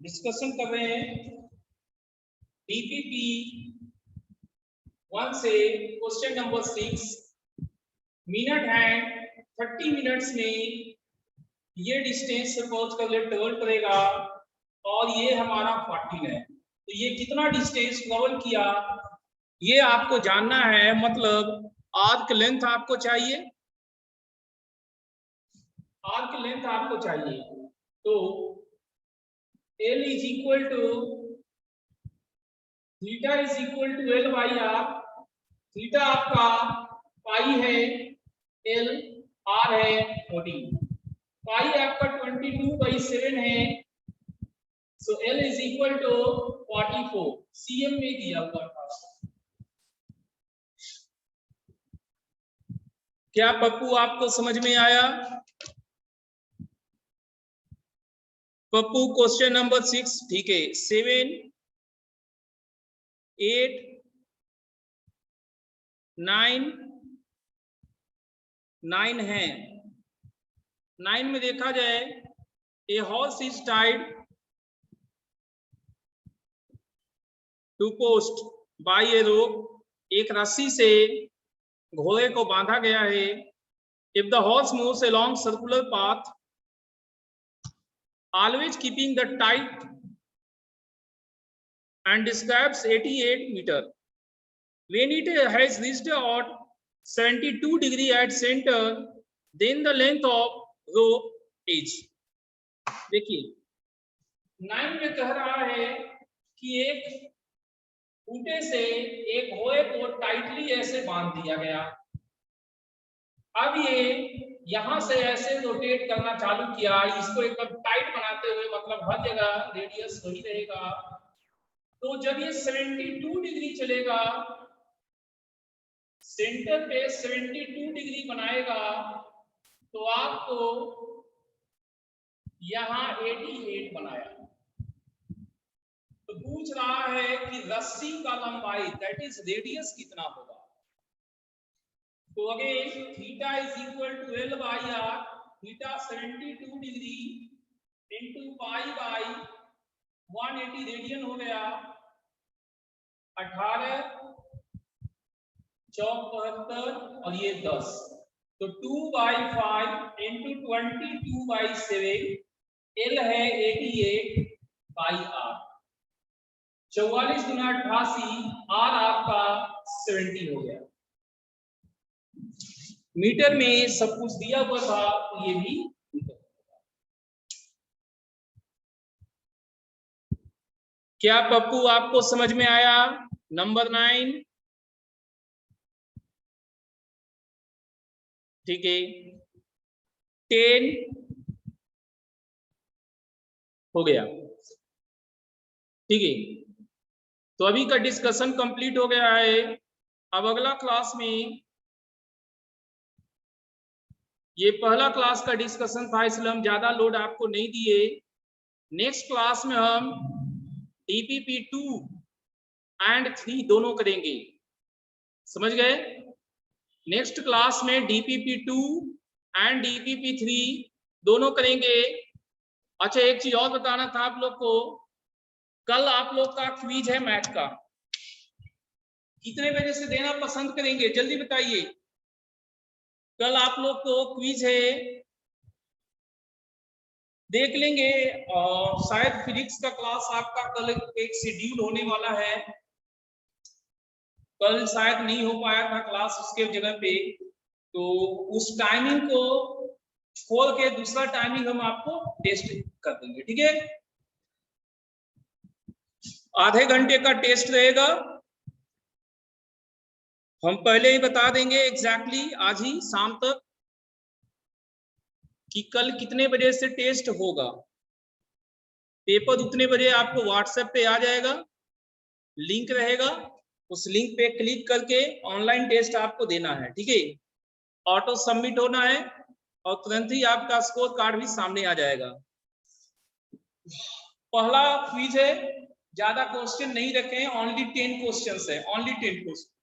Discussion कर रहे हैं डीपीपी 1 से question number 6। Minute hand 30 minutes में ये डिस्टेंस से पहुंच कर ट्रेवल करेगा और ये हमारा 14 है। तो ये कितना डिस्टेंस ट्रेवल किया ये आपको जानना है। मतलब आर्क लेंथ आपको चाहिए, आर्क लेंथ आपको चाहिए। तो L is equal to theta is equal to L by r. Theta आपका पाई है, L R है 14, पाई आपका 22/7 है। So L is equal to 44 cm में दिया हुआ था। क्या पप्पू आपको समझ में आया? पप्पू क्वेश्चन नंबर 6 ठीक है। 7 8 9 है। 9 में देखा जाए a horse is tied to post by a rope. एक रस्सी से घोड़े को बांधा गया है। If the horse moves along circular path always keeping the tight and describes 88 meter. When it has reached about 72 degree at center, then the length of rope is। देखिए 9 में कह रहा है कि एक खूंटे से एक घोड़े को टाइटली ऐसे बांध दिया गया। अब ये यहां से ऐसे रोटेट करना चालू किया, इसको एकदम टाइट बनाते हुए, मतलब हर जगह रेडियस वही रहेगा। तो जब ये 72 डिग्री चलेगा, सेंटर पे 72 डिग्री बनाएगा, तो आपको यहां 88 बनाया। तो पूछ रहा है कि रस्सी का लंबाई दैट इज रेडियस कितना होगा। तो again theta is equal to L by r. Theta 72 degree into pi by 180 radian हो गया। 18 चौक 72 और ये 10, तो 2/5 इंटू 22/7। L है 88 बाई आर। 44 गुना 88, आर आपका 70 हो गया। मीटर में सब कुछ दिया हुआ था, तो ये भी मीटर। क्या पप्पू आपको समझ में आया? नंबर 9 ठीक है। 10 हो गया, ठीक है। तो अभी का डिस्कशन कंप्लीट हो गया है। अब अगला क्लास में, ये पहला क्लास का डिस्कशन था इसलिए हम ज्यादा लोड आपको नहीं दिए। नेक्स्ट क्लास में हम DPP 2 एंड 3 दोनों करेंगे, समझ गए? नेक्स्ट क्लास में DPP 2 एंड DPP 3 दोनों करेंगे। अच्छा एक चीज और बताना था आप लोग को, कल आप लोग का क्विज है मैथ का। कितने बजे से देना पसंद करेंगे जल्दी बताइए। कल आप लोग को क्विज है, देख लेंगे। शायद फिजिक्स का क्लास आपका कल एक शेड्यूल होने वाला है। कल शायद नहीं हो पाया था क्लास उसके जगह पे, तो उस टाइमिंग को छोड़ के दूसरा टाइमिंग हम आपको टेस्ट कर देंगे, ठीक है? आधे घंटे का टेस्ट रहेगा। हम पहले ही बता देंगे एग्जैक्टली आज ही शाम तक कि कल कितने बजे से टेस्ट होगा। पेपर उतने बजे आपको व्हाट्सएप पे आ जाएगा, लिंक रहेगा, उस लिंक पे क्लिक करके ऑनलाइन टेस्ट आपको देना है, ठीक है? ऑटो सबमिट होना है और तुरंत ही आपका स्कोर कार्ड भी सामने आ जाएगा। पहला क्विज है, ज्यादा क्वेश्चन नहीं रखे हैं, ओनली 10 क्वेश्चंस है, ओनली 10 क्वेश्चन।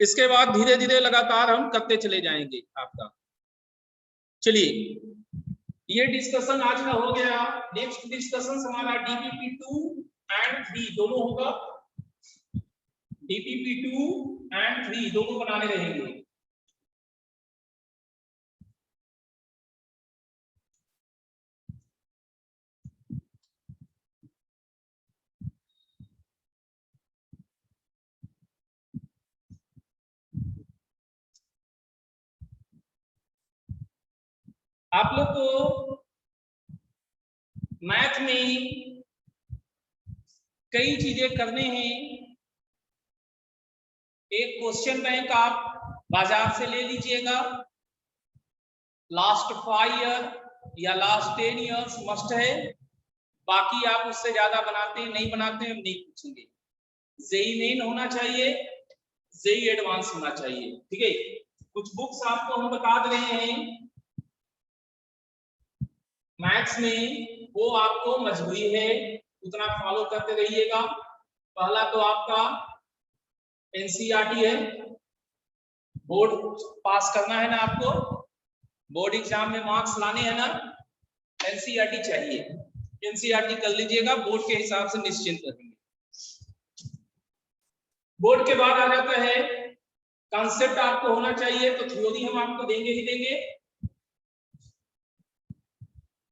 इसके बाद धीरे धीरे लगातार हम करते चले जाएंगे आपका। चलिए ये डिस्कशन आज का हो गया। नेक्स्ट डिस्कशन हमारा डीपीपी 2 एंड 3 दोनों होगा। डीपीपी 2 एंड 3 दोनों बनाने रहेंगे। आप लोग को मैथ में कई चीजें करने हैं। एक क्वेश्चन बैंक आप बाजार से ले लीजिएगा, लास्ट 5 ईयर या लास्ट 10 ईयर्स मस्ट है। बाकी आप उससे ज्यादा बनाते हैं नहीं बनाते हैं हम नहीं पूछेंगे। जेई मेन होना चाहिए, जेई एडवांस होना चाहिए, ठीक है। कुछ बुक्स आपको हम बता दे रहे हैं मैथ्स में, वो आपको मजबूरी है उतना फॉलो करते रहिएगा। पहला तो आपका एनसीईआरटी है, बोर्ड पास करना है ना आपको, बोर्ड एग्जाम में मार्क्स लाने हैं ना, एनसीईआरटी चाहिए। एनसीईआरटी कर लीजिएगा, बोर्ड के हिसाब से निश्चिंत रहेंगे। बोर्ड के बाद आ जाता है कॉन्सेप्ट आपको होना चाहिए, तो थ्योरी हम आपको देंगे ही देंगे।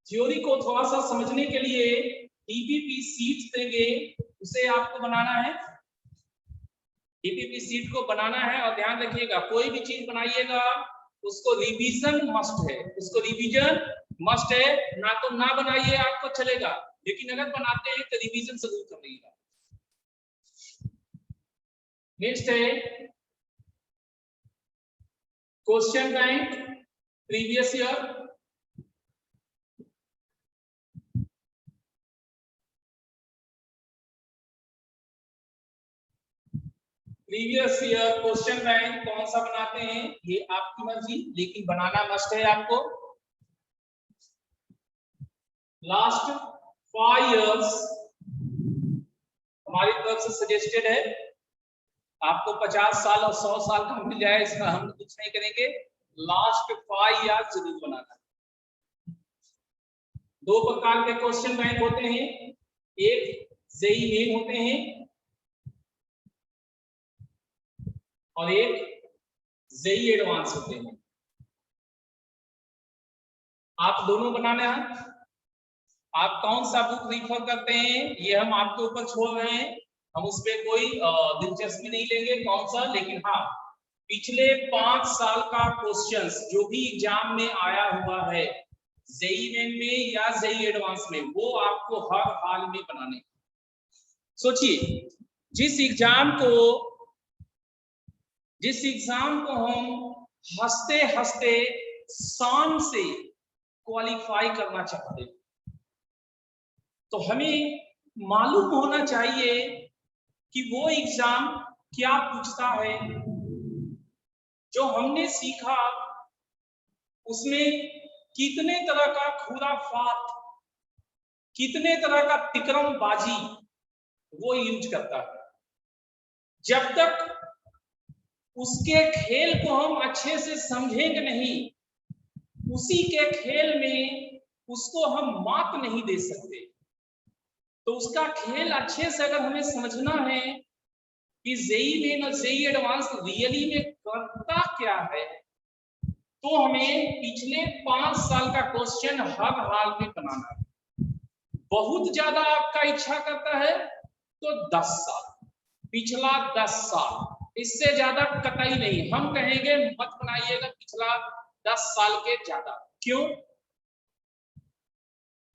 थ्योरी को थोड़ा सा समझने के लिए डीपीपी सीट देंगे, उसे आपको बनाना है। डीपीपी सीट को बनाना है और ध्यान रखिएगा कोई भी चीज बनाइएगा उसको रिवीजन मस्ट है, उसको रिवीजन मस्ट है। ना तो ना बनाइए आपको चलेगा, लेकिन अगर बनाते हैं तो रिवीजन जरूर करिएगा। नेक्स्ट है question bank previous year. Previous year question bank कौन सा बनाते हैं ये आपकी मर्जी, लेकिन बनाना मस्ट है आपको। लास्ट 5 इयर्स हमारी तरफ से सजेस्टेड है। आपको 50 साल और 100 साल का मिल जाए इसमें हम कुछ नहीं करेंगे। लास्ट 5 इयर्स जरूर बनाना। दो प्रकार के क्वेश्चन बैंक होते हैं, एक जेई मेन होते हैं और एक जेई एडवांस होते हैं। आप दोनों बनाना है। आप कौन सा बुक रिफर करते हैं ये हम आपके ऊपर छोड़ रहे हैं, हम उस पर कोई दिलचस्पी नहीं लेंगे कौन सा, लेकिन हाँ पिछले 5 साल का क्वेश्चंस जो भी एग्जाम में आया हुआ है जेई मेन में या जेई एडवांस में, वो आपको हर हाल में बनाने। सोचिए जिस एग्जाम को हम हंसते हंसते शान से क्वालिफाई करना चाहते हैं, तो हमें मालूम होना चाहिए कि वो एग्जाम क्या पूछता है। जो हमने सीखा उसमें कितने तरह का खुराफात, कितने तरह का तिकरमबाजी वो यूज करता है। जब तक उसके खेल को हम अच्छे से समझेंगे नहीं, उसी के खेल में उसको हम मात नहीं दे सकते। तो उसका खेल अच्छे से अगर हमें समझना है कि जेई मेन और जेई एडवांस रियली में करता क्या है, तो हमें पिछले 5 साल का क्वेश्चन हर हाल में बनाना है। बहुत ज्यादा आपका इच्छा करता है तो 10 साल, पिछला 10 साल, इससे ज्यादा कतई नहीं। हम कहेंगे मत बनाइएगा पिछला 10 साल के ज्यादा। क्यों?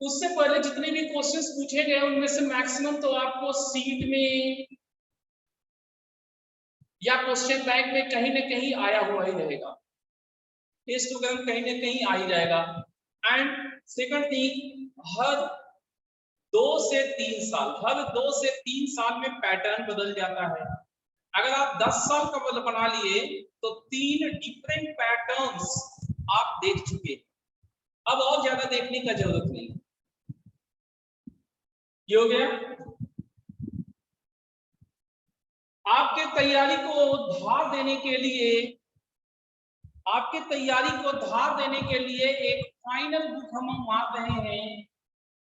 उससे पहले जितने भी क्वेश्चंस पूछे गए उनमें से मैक्सिमम तो आपको सीट में या क्वेश्चन बैंक में कहीं ना कहीं आया हुआ ही रहेगा, टेस्ट वगैरह कहीं ना कहीं आ ही जाएगा। एंड सेकंड थिंग, हर 2 से 3 साल में पैटर्न बदल जाता है। अगर आप 10 साल का बना लिए तो 3 डिफरेंट पैटर्न्स आप देख चुके, अब और ज्यादा देखने का जरूरत नहीं। ये हो गया। आपके तैयारी को धार देने के लिए, एक फाइनल बुक हम मार रहे हैं।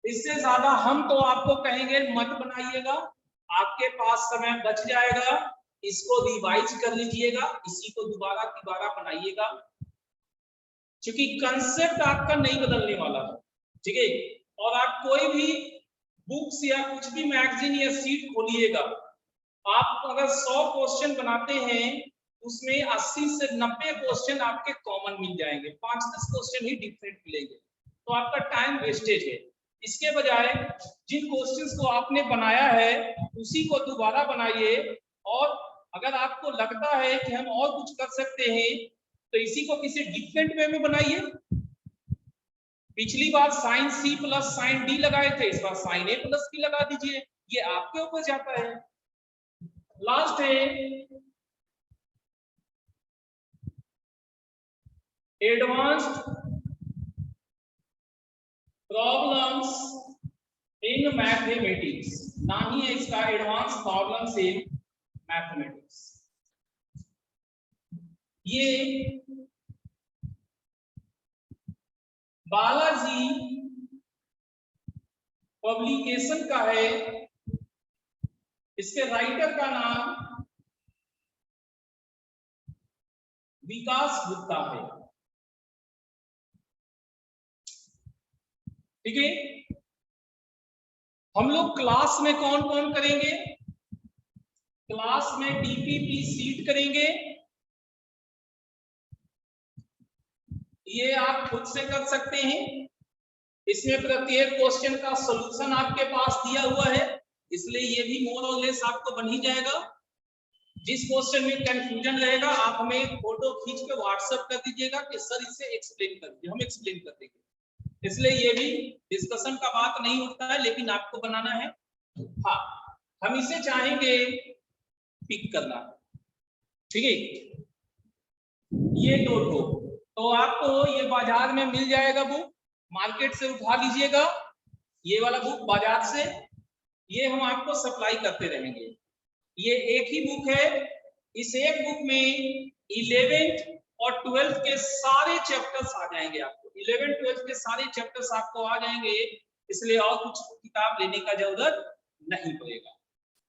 इससे ज्यादा हम तो आपको कहेंगे मत बनाइएगा, आपके पास समय बच जाएगा, इसको रिवाइज कर लीजिएगा, इसी को दोबारा बनाइएगा, क्योंकि कंसेप्ट आपका नहीं बदलने वाला है, ठीक है। और आप कोई भी बुक्स या कुछ भी मैगजीन या सीट खोलिएगा, आप अगर 100 क्वेश्चन बनाते हैं उसमें 80 से 90 क्वेश्चन आपके कॉमन मिल जाएंगे, 5-10 क्वेश्चन ही डिफरेंट मिलेंगे, तो आपका टाइम वेस्टेज है। इसके बजाय जिन क्वेश्चंस को आपने बनाया है उसी को दोबारा बनाइए, और अगर आपको लगता है कि हम और कुछ कर सकते हैं तो इसी को किसी डिफरेंट वे में बनाइए। पिछली बार sine C plus sine D लगाए थे, इस बार साइन ए प्लस बी लगा दीजिए, ये आपके ऊपर जाता है। लास्ट है एडवांस्ड प्रॉब्लम्स इन मैथमेटिक्स, ना ही है इसका एडवांस प्रॉब्लम्स इन मैथमेटिक्स। ये बालाजी पब्लिकेशन का है, इसके राइटर का नाम विकास गुप्ता है, ठीक है। हम लोग क्लास में कौन कौन करेंगे, क्लास में डीपीपी सीट करेंगे, ये आप खुद से कर सकते हैं, इसमें प्रत्येक क्वेश्चन का सॉल्यूशन आपके पास दिया हुआ है, इसलिए ये भी मोर और लेस आपको बन ही जाएगा। जिस क्वेश्चन में कंफ्यूजन रहेगा आप हमें फोटो खींच के व्हाट्सएप कर दीजिएगा कि सर इसे एक्सप्लेन कर दीजिए, हम एक्सप्लेन कर देंगे, इसलिए ये भी डिस्कशन का बात नहीं उठता है, लेकिन आपको बनाना है। हाँ, हम इसे चाहेंगे पिक करना, ठीक है। ये दो तो आपको ये बाजार में मिल जाएगा, बुक मार्केट से उठा लीजिएगा, ये वाला बुक बाजार से, ये हम आपको सप्लाई करते रहेंगे। ये एक ही बुक है, इस एक बुक में 11th और 12th के सारे चैप्टर्स आ जाएंगे आपको, 11th 12th के सारे चैप्टर्स आपको आ जाएंगे, इसलिए और कुछ किताब लेने का जरूरत नहीं पड़ेगा।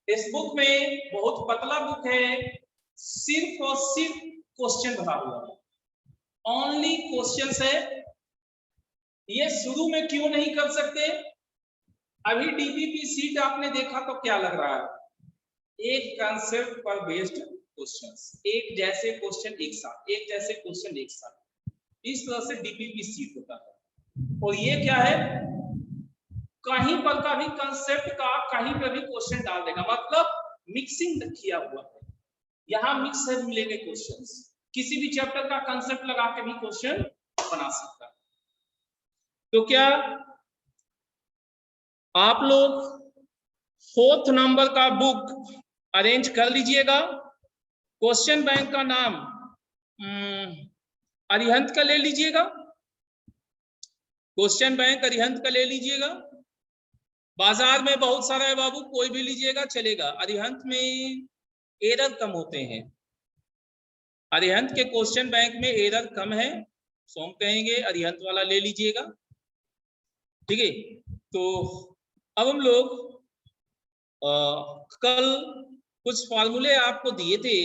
इस बुक में बहुत पतला बुक है, सिर्फ और सिर्फ क्वेश्चन भरा हुआ है, ओनली क्वेश्चंस है। ये शुरू में क्यों नहीं कर सकते, अभी डीपीपी सीट आपने देखा तो क्या लग रहा है, एक कंसेप्ट पर बेस्ड क्वेश्चंस, एक जैसे क्वेश्चन एक साथ, एक जैसे क्वेश्चन एक साथ, इस तरह से डीपीपी सीट होता है। और ये क्या है, कहीं पर का भी कंसेप्ट का कहीं पर भी क्वेश्चन डाल देगा, मतलब मिक्सिंग किया हुआ है, यहाँ मिक्स मिलेंगे क्वेश्चंस, किसी भी चैप्टर का कंसेप्ट लगा के भी क्वेश्चन बना सकता है। तो क्या आप लोग 4th नंबर का बुक अरेंज कर लीजिएगा। क्वेश्चन बैंक का नाम अरिहंत का ले लीजिएगा, क्वेश्चन बैंक अरिहंत का ले लीजिएगा, बाजार में बहुत सारा है बाबू, कोई भी लीजिएगा चलेगा, अरिहंत में एरर कम होते हैं, अरिहंत के क्वेश्चन बैंक में एरर कम है, सो हम कहेंगे अरिहंत वाला ले लीजिएगा, ठीक है। तो अब हम लोग कल कुछ फार्मूले आपको दिए थे,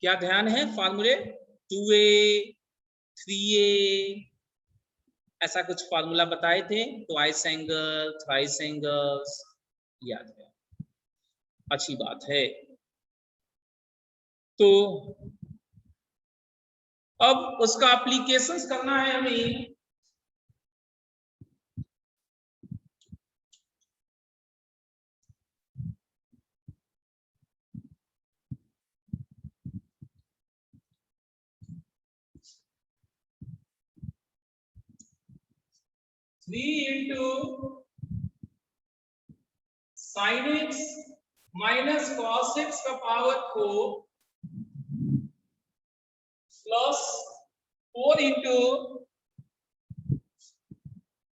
क्या ध्यान है, फार्मूले 2a 3a ऐसा कुछ फार्मूला बताए थे, ट्वाइस एंगल थ्राइस एंगल्स, याद है, अच्छी बात है। तो अब उसका एप्लीकेशंस करना है हमें, three into sine x minus cos x का power 4 plus 4 into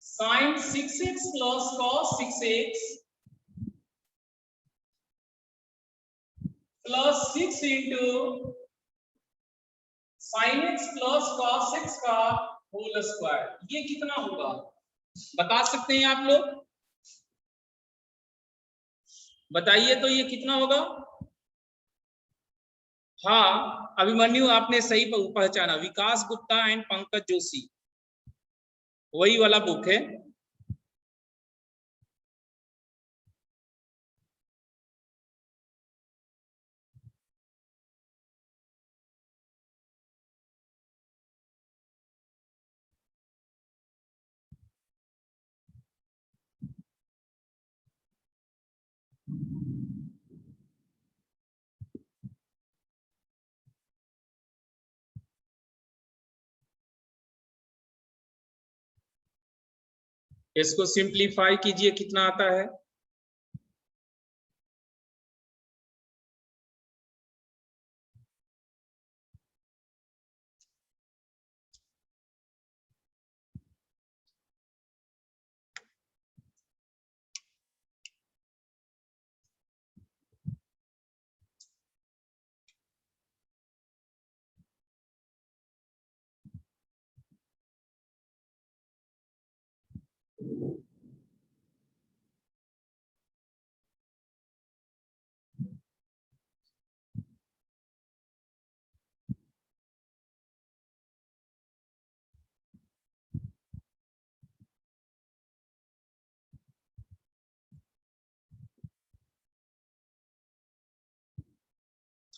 sine 6x plus cos 6x plus 6 into sine x plus cos x का होल स्क्वायर, ये कितना होगा बता सकते हैं आप लोग? बताइए तो ये कितना होगा? हाँ अभिमन्यु आपने सही पहचाना, विकास गुप्ता एंड पंकज जोशी, वही वाला बुक है। इसको सिंप्लीफाई कीजिए, कितना आता है?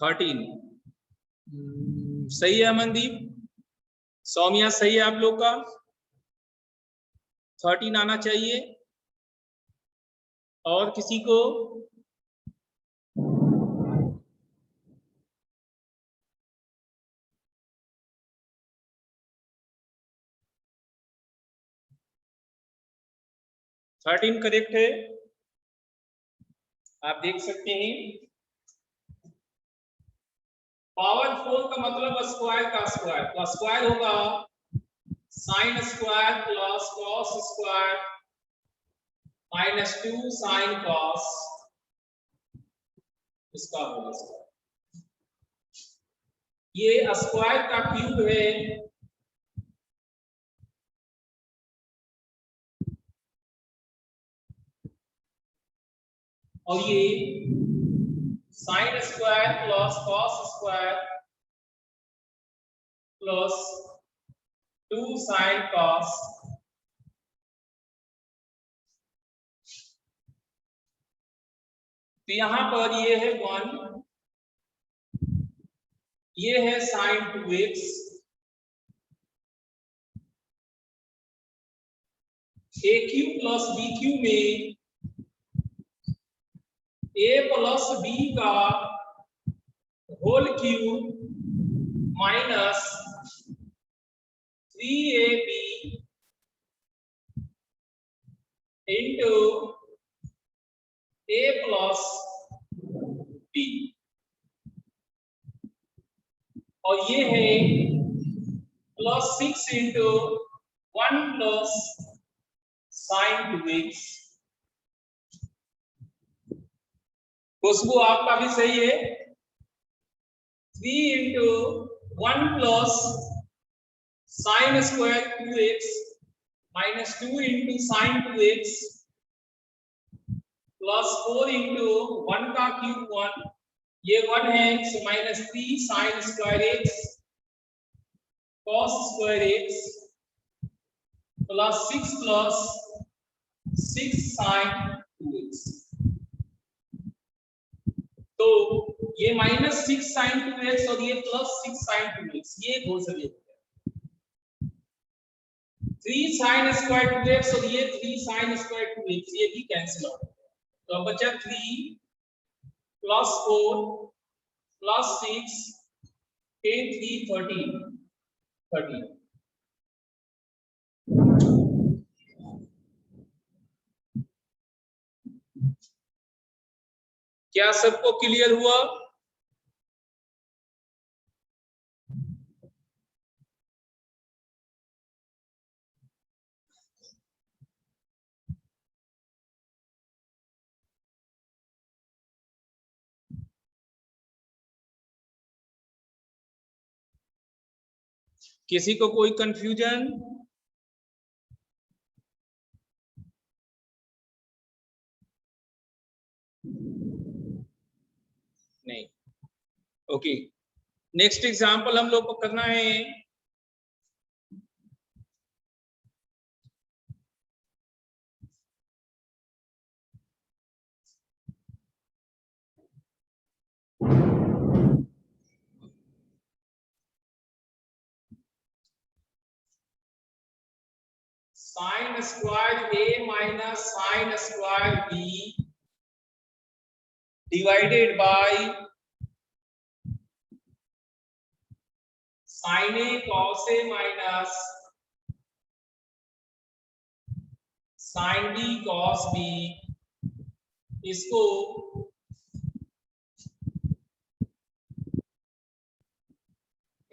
थर्टीन। सही है अमनदीप, सौम्या सही है आप लोग का, 13 आना चाहिए। और किसी को? थर्टीन करेक्ट है, आप देख सकते हैं। पावर 4 का मतलब स्क्वायर का स्क्वायर, तो स्क्वायर होगा sine square plus cos square -2 sine cos, इसका होल स्क्वायर। ये स्क्वायर का क्यूब है, और ये sine square plus cos square plus 2 sine cos, तो यहां पर ये है 1, ये है sine 2x, a cube plus b cube में a प्लस b का whole cube minus 3ab into a plus b, और ये है +6 इंटू 1 प्लस साइन 2x। खुशबू आपका भी सही है, 3 into 1 plus sine square 2x -2 into sine 2x plus 4 into 1 का क्यूब 1, ये 1 है, so -3 sine square x cos square x plus 6 sine 2x। तो ये -6 साइन 2x और ये +6 साइन 2x, ये हो सके 3 साइन स्क्वायर 2x और ये 3 साइन स्क्वायर 2x, ये भी कैंसिल हो गया। तो अब बचा 3 + 4 + 6 10 3 13। क्या सबको क्लियर हुआ? किसी को कोई कंफ्यूजन? नहीं। ओके, नेक्स्ट एग्जांपल हम लोग को करना है sine square a minus sine square b divided by sine a cos a minus sine b cos b. इसको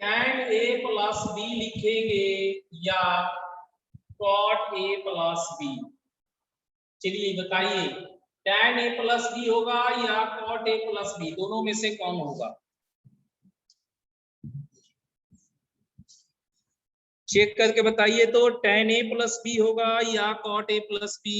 tan a प्लस बी लिखेंगे या cot a प्लस बी। चलिए बताइए, tan a प्लस बी होगा या cot a प्लस बी, दोनों में से कौन होगा? चेक करके बताइए तो, tan a प्लस बी होगा या cot a plus b?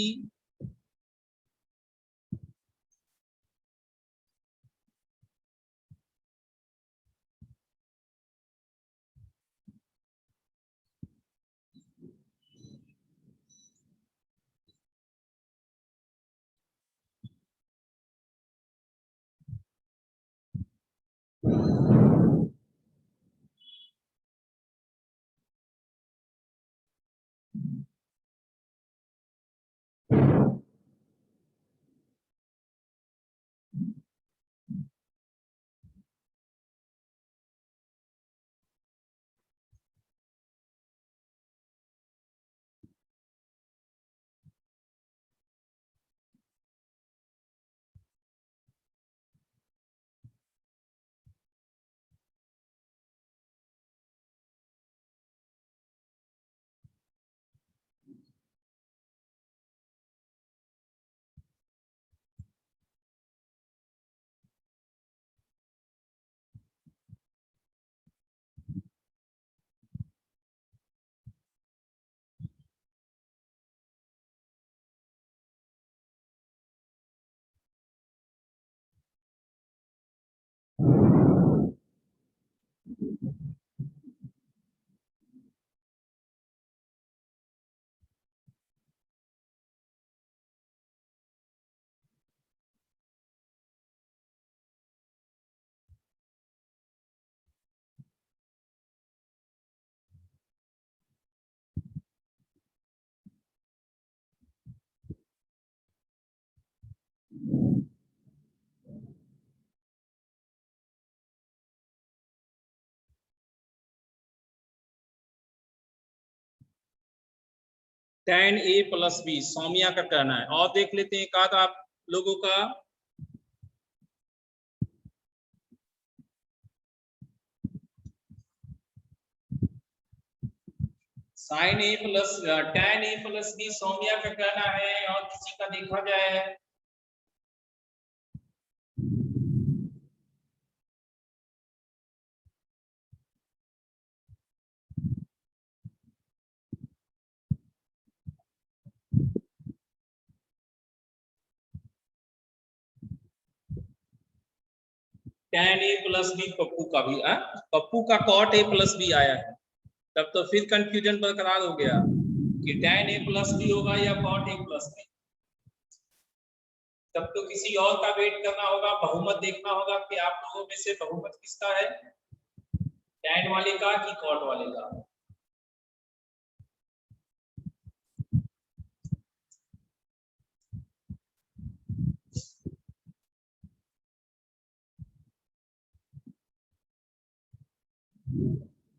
tan a plus b Soumya का कहना है, और देख लेते हैं एक आध आप लोगों का। Sine A plus tan a plus b Soumya का कहना है, और किसी का देखा जाए। tan a plus b Pappu का भी पप्पू का cot a प्लस बी आया है, तब तो फिर कंफ्यूजन बरकरार हो गया कि tan a प्लस बी होगा या cot a प्लस बी। तब तो किसी और का वेट करना होगा, बहुमत देखना होगा कि आप लोगों में से बहुमत किसका है, tan वाले का कि cot वाले का।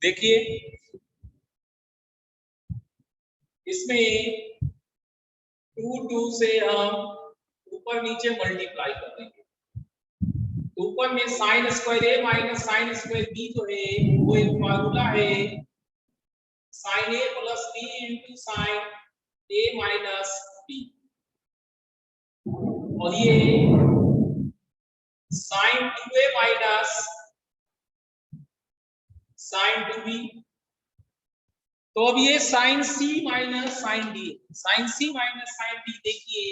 देखिए इसमें 2 से हम ऊपर नीचे मल्टीप्लाई कर देंगे। ऊपर में sign square a minus sine square B जो है वो एक फार्मूला है, sign A plus B into sine A minus B, और ये sign 2a minus sign 2b तो अब ये sine C minus sine D, sine C minus sine D देखिए,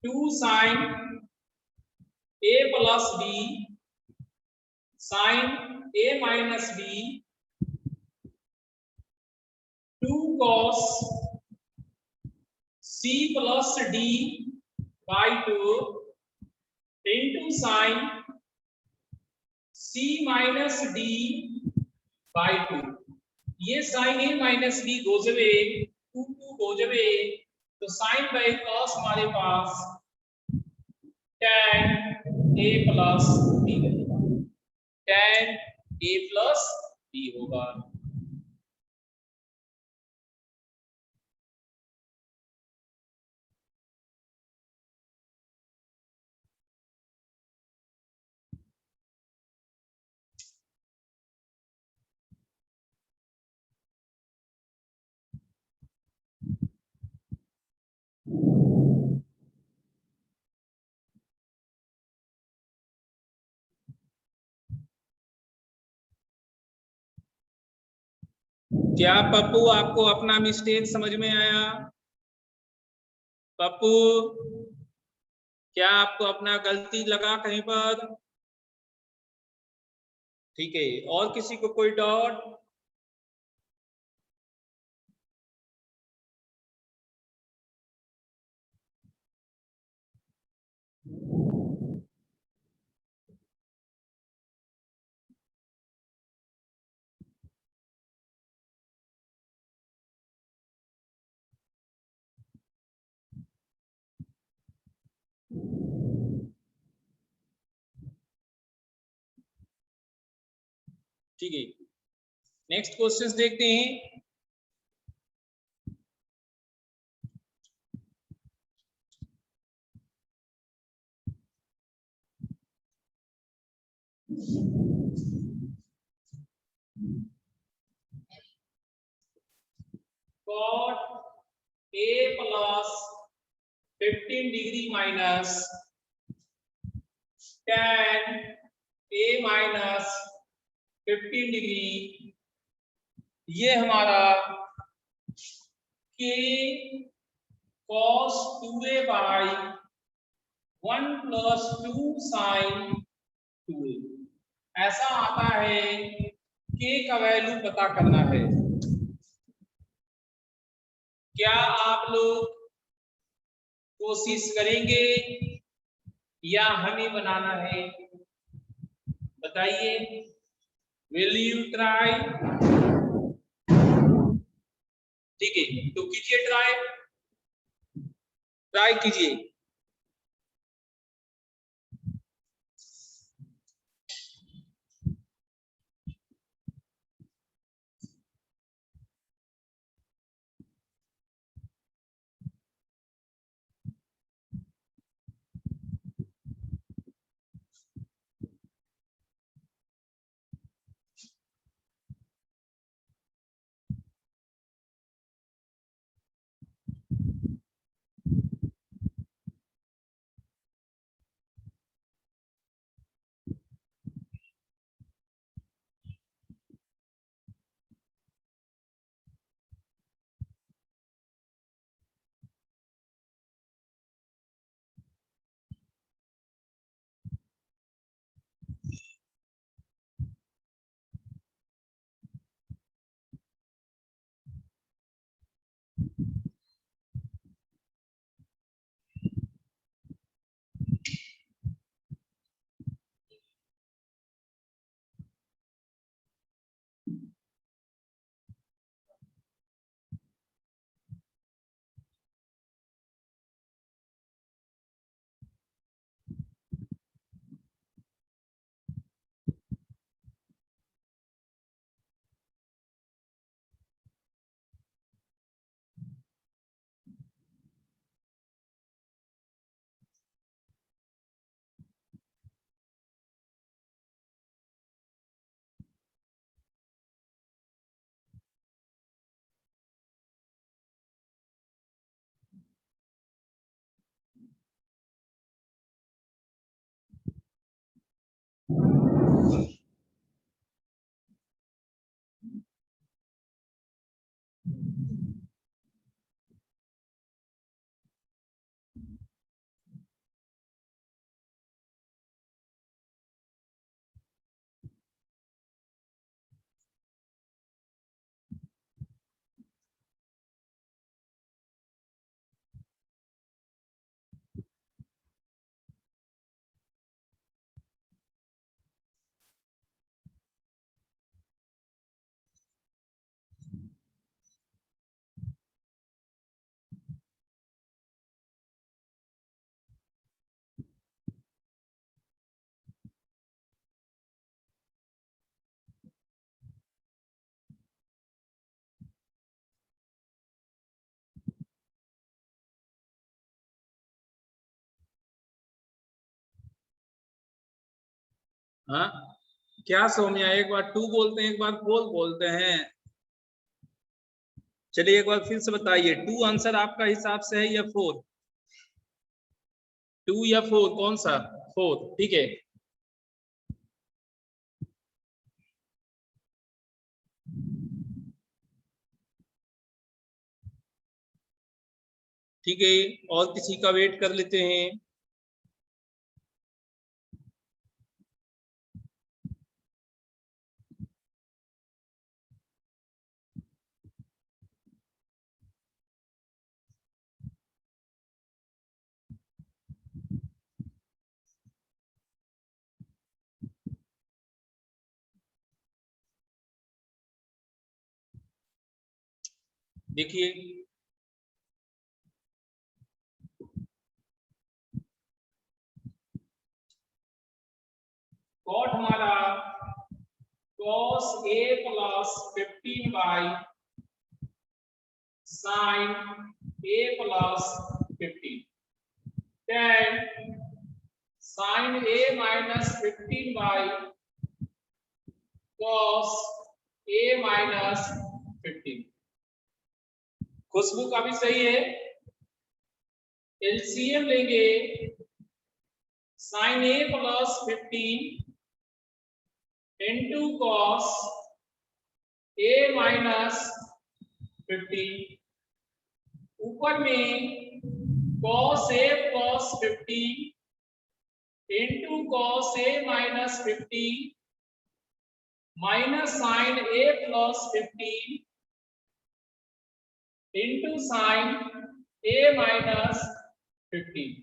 2 sine A plus B sine A minus B 2 cos C plus D by 2 into sine C minus D by 2। ये sine A minus B goes away, 2 2 goes away, तो sine by cos हमारे पास tan A plus B रहेगा, tan A plus B होगा। क्या पप्पू आपको अपना mistake समझ में आया? पप्पू क्या आपको अपना गलती लगा कहीं पर? ठीक है, और किसी को कोई डाउट? ठीक है, नेक्स्ट क्वेश्चंस देखते हैं। cot a plus 15 डिग्री माइनस tan a माइनस 15 डिग्री, ये हमारा k cos 2a by 1 plus 2 sine 2a, ऐसा आता है। k का वैल्यू पता करना है। क्या आप लोग कोशिश करेंगे या हमें बनाना है? बताइए, विल यू ट्राई? ठीक है, तो कीजिए ट्राई, ट्राई कीजिए। हाँ क्या सौम्या, एक बार 2 बोलते हैं, एक बार 4 बोलते हैं। चलिए एक बार फिर से बताइए, 2 आंसर आपका हिसाब से है या 4? 2 या 4 कौन सा? 4, ठीक है। ठीक है, और किसी का वेट कर लेते हैं। देखिए कॉट हमारा cos a plus 15 by sine a plus 15, tan sine a minus 15 by cos a minus 15। Khushboo का भी सही है। एलसीएम लेंगे, sine a plus 15 into cos a minus 15, ऊपर में cos a plus 15 into cos a minus 15 minus sine a plus 15 into sine a minus 15।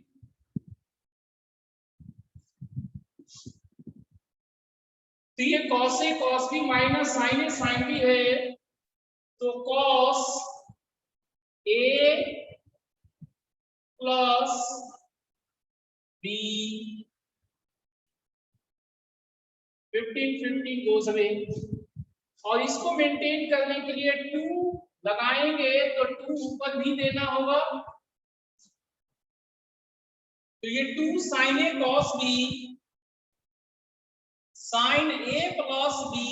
तो ये cos a cos b minus sine a साइन b है, तो cos a plus b 15 15 goes away, और इसको maintain करने के लिए 2 लगाएंगे, तो 2 ऊपर भी देना होगा। तो ये 2 sine a cos B, sine A plus B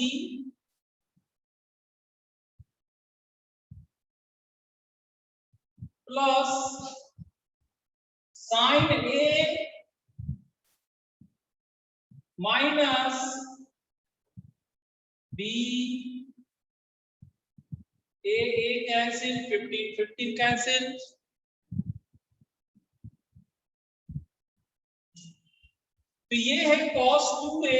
plus sign A minus B, A cancel, 15 15 cancel. तो ये है cos 2a,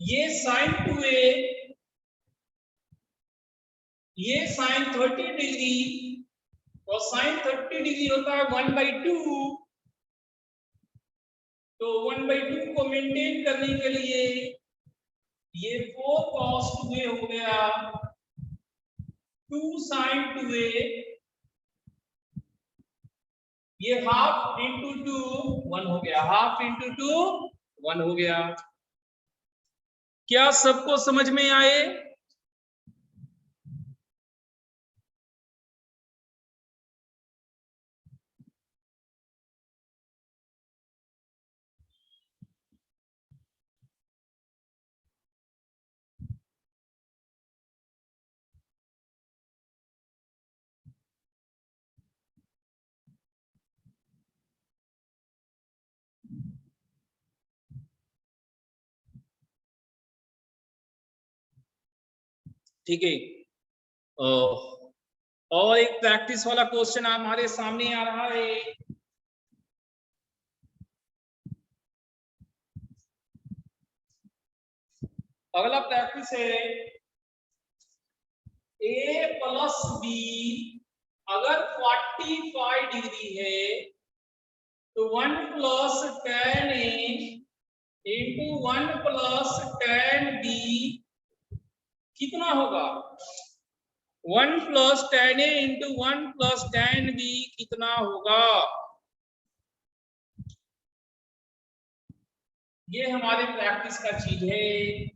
ये sin 2a, ये sin 30 डिग्री, और sin 30 डिग्री होता है 1/2। तो 1/2 को मेंटेन करने के लिए ये 4 cos 2a हो गया, 2 sin 2a, ये हाफ इंटू 2 1 हो गया, हाफ इंटू 2 1 हो गया। क्या सबको समझ में आए? ठीक है, और एक प्रैक्टिस वाला क्वेश्चन हमारे सामने आ रहा है। अगला प्रैक्टिस है a प्लस बी अगर 45 डिग्री है तो 1 plus tan a into 1 plus tan b कितना होगा? 1 plus tan a into 1 plus tan b कितना होगा? ये हमारे प्रैक्टिस का चीज है।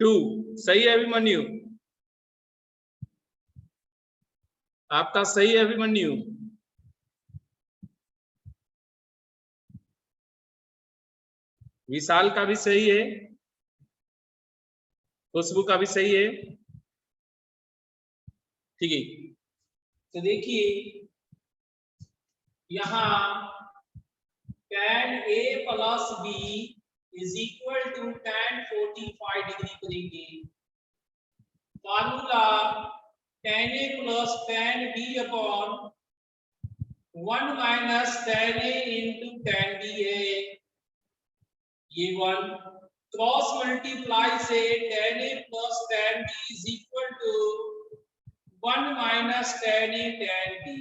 2 सही है अभिमन्यु, आपका सही है अभिमन्यु। विशाल का भी सही है, खुशबू का भी सही है। ठीक है, तो देखिए यहाँ tan A plus B is equal to tan 45 degree करेंगे। Formula tan A plus tan B upon 1 minus tan A into tan B है, ये 1 क्रॉस मल्टीप्लाई से tan A plus tan B is equal to 1 minus tan A tan B।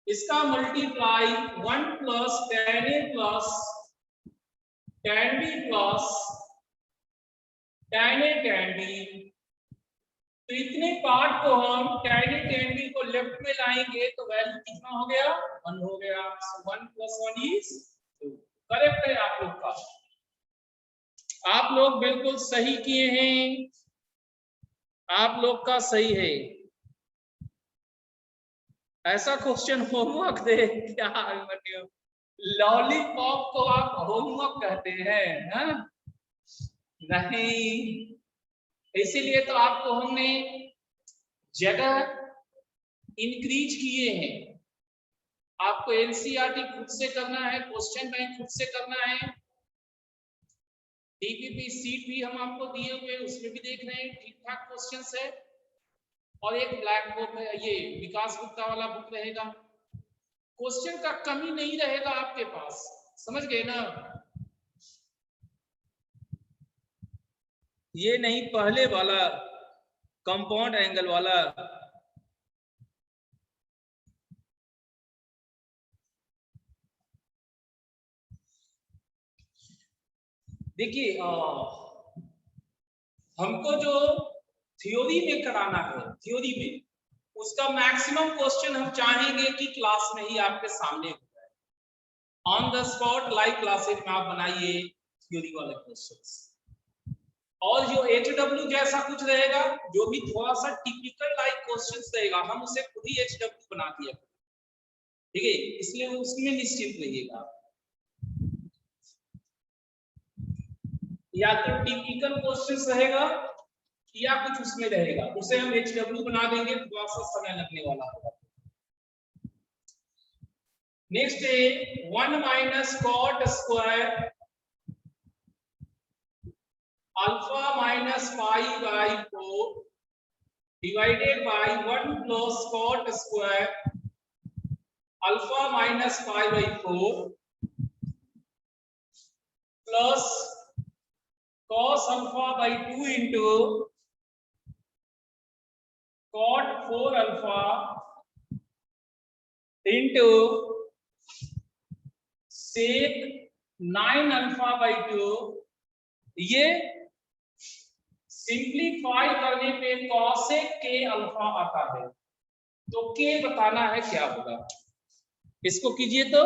इसका multiply 1 plus tan A plus tan B plus tan A tan B। तो इतने part को हम tan A tan B को left में लाएंगे तो value कितना हो गया, 1 हो गया। सो 1 प्लस 1 इज 2। करेक्ट है आप लोग का, आप लोग बिल्कुल सही किए हैं, आप लोग का सही है। ऐसा क्वेश्चन होमवर्क दे क्या अभिमन्यु? लॉलीपॉप को आप होमवर्क कहते हैं हा? नहीं, इसीलिए तो आपको हमने जगह इंक्रीज किए हैं। आपको एनसीईआरटी खुद से करना है, क्वेश्चन बैंक खुद से करना है, डीपीपी सीट भी हम आपको दिए हुए उसमें भी देख रहे हैं ठीक ठाक क्वेश्चंस है। और एक ब्लैक बुक है, ये विकास गुप्ता वाला बुक रहेगा, क्वेश्चन का कमी नहीं रहेगा आपके पास, समझ गए ना? ये नहीं पहले वाला कंपाउंड एंगल वाला। देखिए हमको जो थ्योरी में कराना है, थ्योरी में उसका मैक्सिमम क्वेश्चन हम चाहेंगे कि क्लास में ही आपके सामने हो जाए, on the spot live classes में आप बनाइए थ्योरी वाले क्वेश्चंस। और जो HW जैसा कुछ रहेगा, जो भी थोड़ा सा टिपिकल लाइव क्वेश्चंस रहेगा, हम उसे खुद ही HW बना दिया, ठीक है? इसलिए उसमें निश्चिंत रहिएगा। या तो टिपिकल क्वेश्चंस रहेगा या कुछ उसमें रहेगा, उसे हम HW बना देंगे, थोड़ा सा समय लगने वाला होगा। नेक्स्ट है 1 minus cot square alpha minus pi by 4 divided by 1 plus cot square alpha minus pi by 4 plus cos alpha by 2 into cot 4 alpha into sec 9 alpha by 2। ये सिंप्लीफाई करने पे cosec k अल्फा आता है, तो k बताना है क्या होगा, इसको कीजिए तो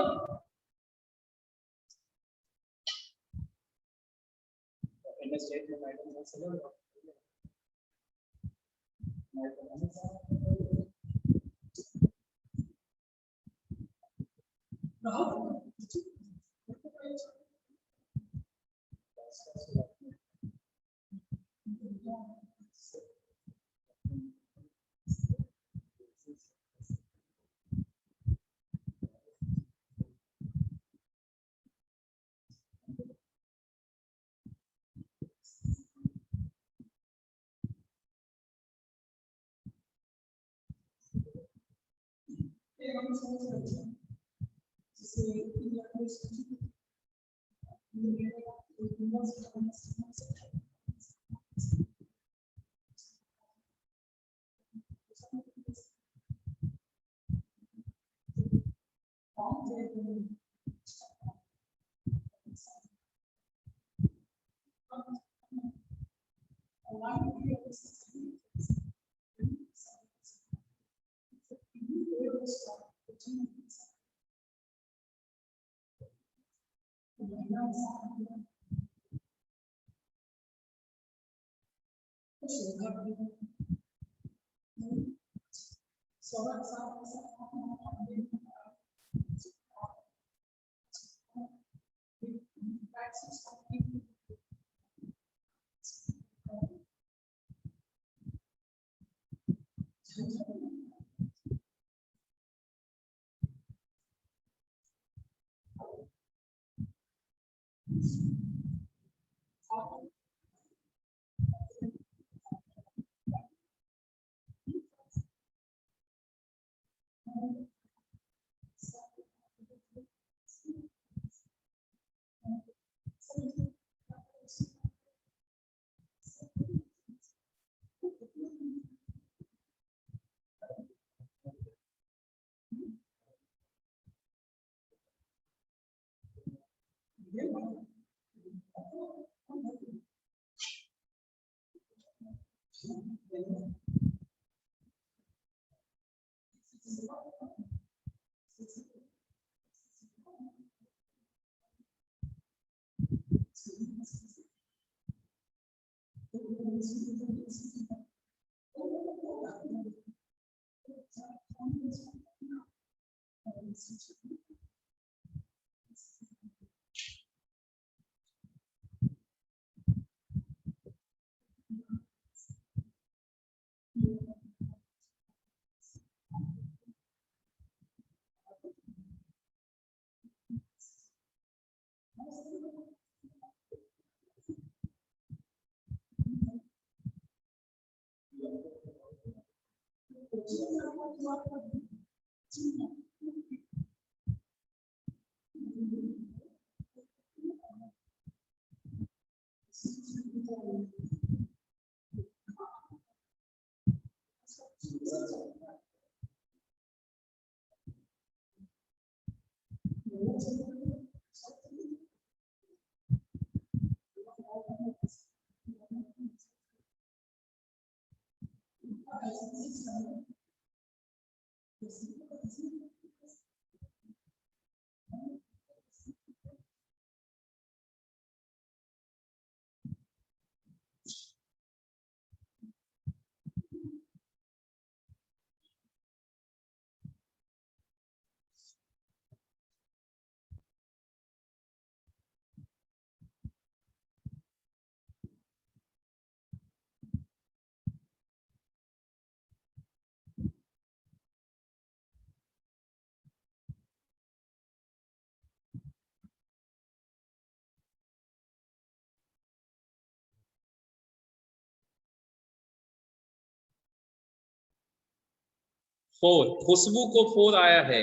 4, खुशबू को 4 आया है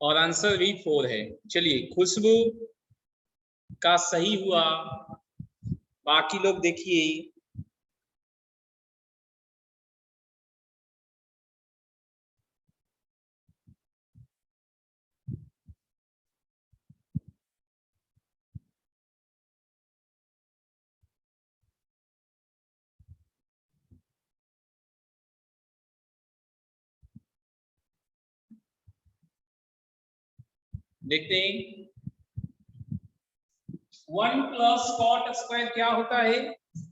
और आंसर भी 4 है। चलिए खुशबू का सही हुआ, बाकी लोग देखिए। देखते हैं 1 प्लस कॉट स्क्वायर क्या होता है?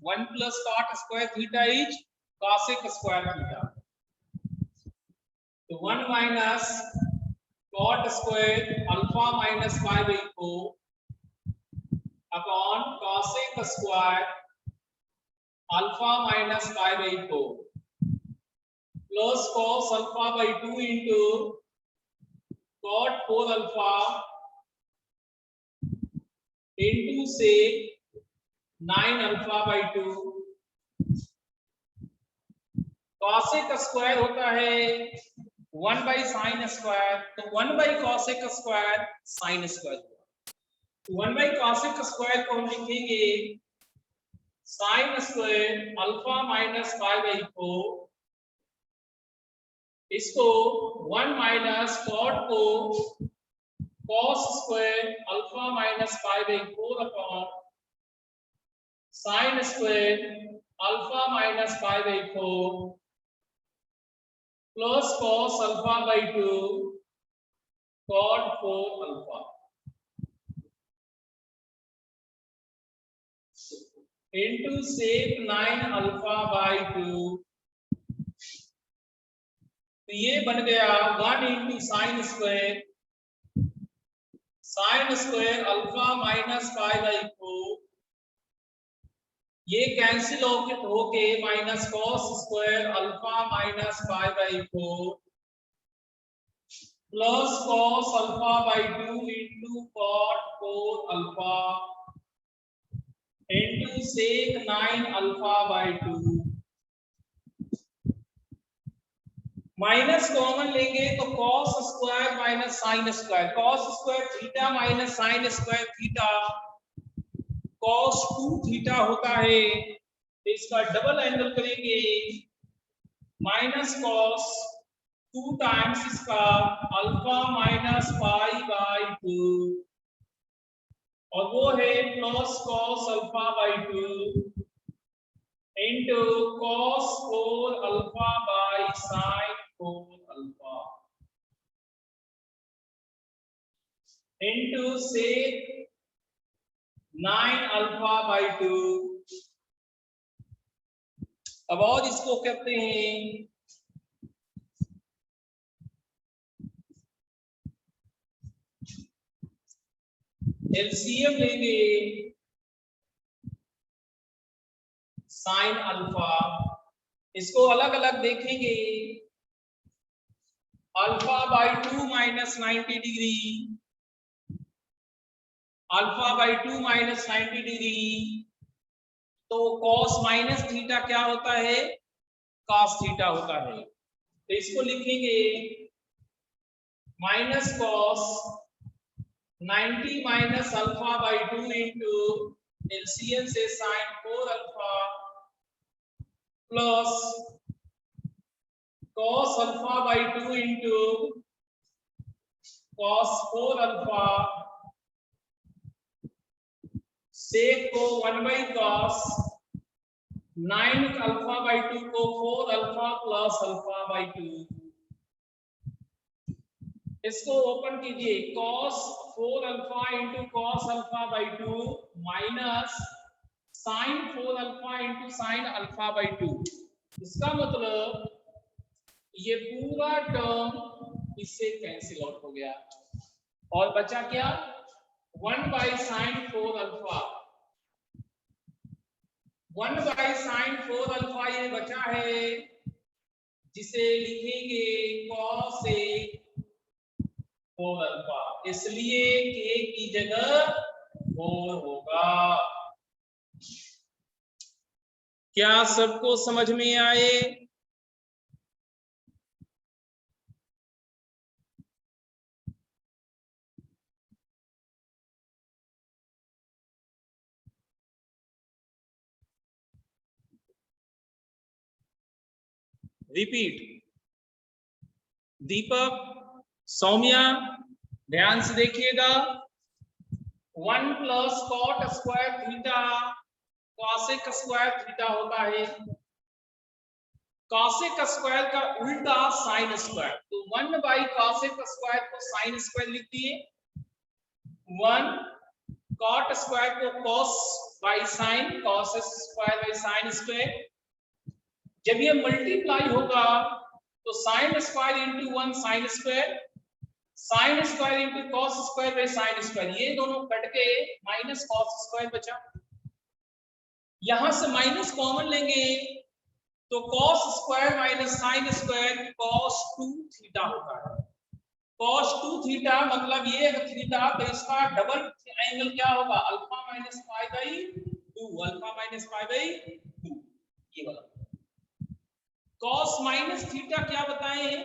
1 plus cot square theta is cosec square theta. तो 1 minus cot square alpha minus 5/4 upon cosec square alpha minus 5/4 plus cos alpha by 2 into cot 4 alpha into sec 9 alpha by 2। Cosec square होता है 1 by sine square, तो 1 by cosec square sine square. 1 by cosec square को हम लिखेंगे sign square alpha minus 5/4, इसको 1 minus cot को cos square alpha minus 5/4 upon sine square alpha minus 5/4 plus cos alpha by 2 cot 4 alpha. into sec 9 alpha by 2, तो ये बन गया 1 into sine square alpha minus pi by 4, ये cancel होके minus cos square alpha minus pi by 4 plus cos alpha by 2 into cot 4 alpha into sec 9 alpha by 2। Minus common लेंगे तो cos square minus sine square, cos square theta minus sine square theta cos 2 theta होता है, तो इसका double angle करेंगे minus cos 2 times इसका alpha minus pi by 2 और वो है plus cos alpha by 2 into cos 4 alpha by sine 4 alpha into sec 9 alpha by 2। अब और इसको कहते हैं एलसीएम लेंगे साइन अल्फा, इसको अलग अलग देखेंगे alpha by 2 minus 90 degree, alpha by 2 minus 90 degree, तो कॉस माइनस थीटा क्या होता है, कॉस थीटा होता है, तो इसको लिखेंगे minus cos 90 minus alpha by 2 into LCM से sine 4 alpha plus cos alpha by 2 into cos 4 alpha sec को 1 बाई कॉस 9 अल्फा बाई 2 को 4 अल्फा प्लस अल्फा बाई 2। इसको ओपन कीजिए cos 4 alpha into cos alpha by 2 minus sine 4 alpha into sine alpha by 2। इसका मतलब ये पूरा term इससे cancel out हो गया और बचा क्या 1 by sine 4 alpha, 1 by sine 4 alpha ये बचा है जिसे लिखेंगे cos 4 अल्फा, इसलिए k की जगह 4 होगा। क्या सबको समझ में आए? रिपीट, दीपक, सौम्या ध्यान से देखिएगा, 1 plus cot square theta cosec square theta होता है, कॉसेक स्क्वायर का उल्टा साइन स्क्वायर, तो 1 बाई कॉसेक स्क्वायर को साइन स्क्वायर लिख दिए, 1 कॉट स्क्वायर को cos by sine, cos square by sine square. जब ये मल्टीप्लाई होगा तो sine square into 1 sine square, sine square into cos square by sine square, ये दोनों कट के माइनस कॉस स्क्वायर बचा। यहां से माइनस कॉमन लेंगे तो cos square minus sine square cos 2 theta होता है। कॉस 2 थीटा मतलब ये थीटा, तो इसका डबल एंगल क्या होगा alpha minus pi by 2, alpha minus pi by 2, ये वाला। कॉस माइनस थीटा क्या बताए हैं,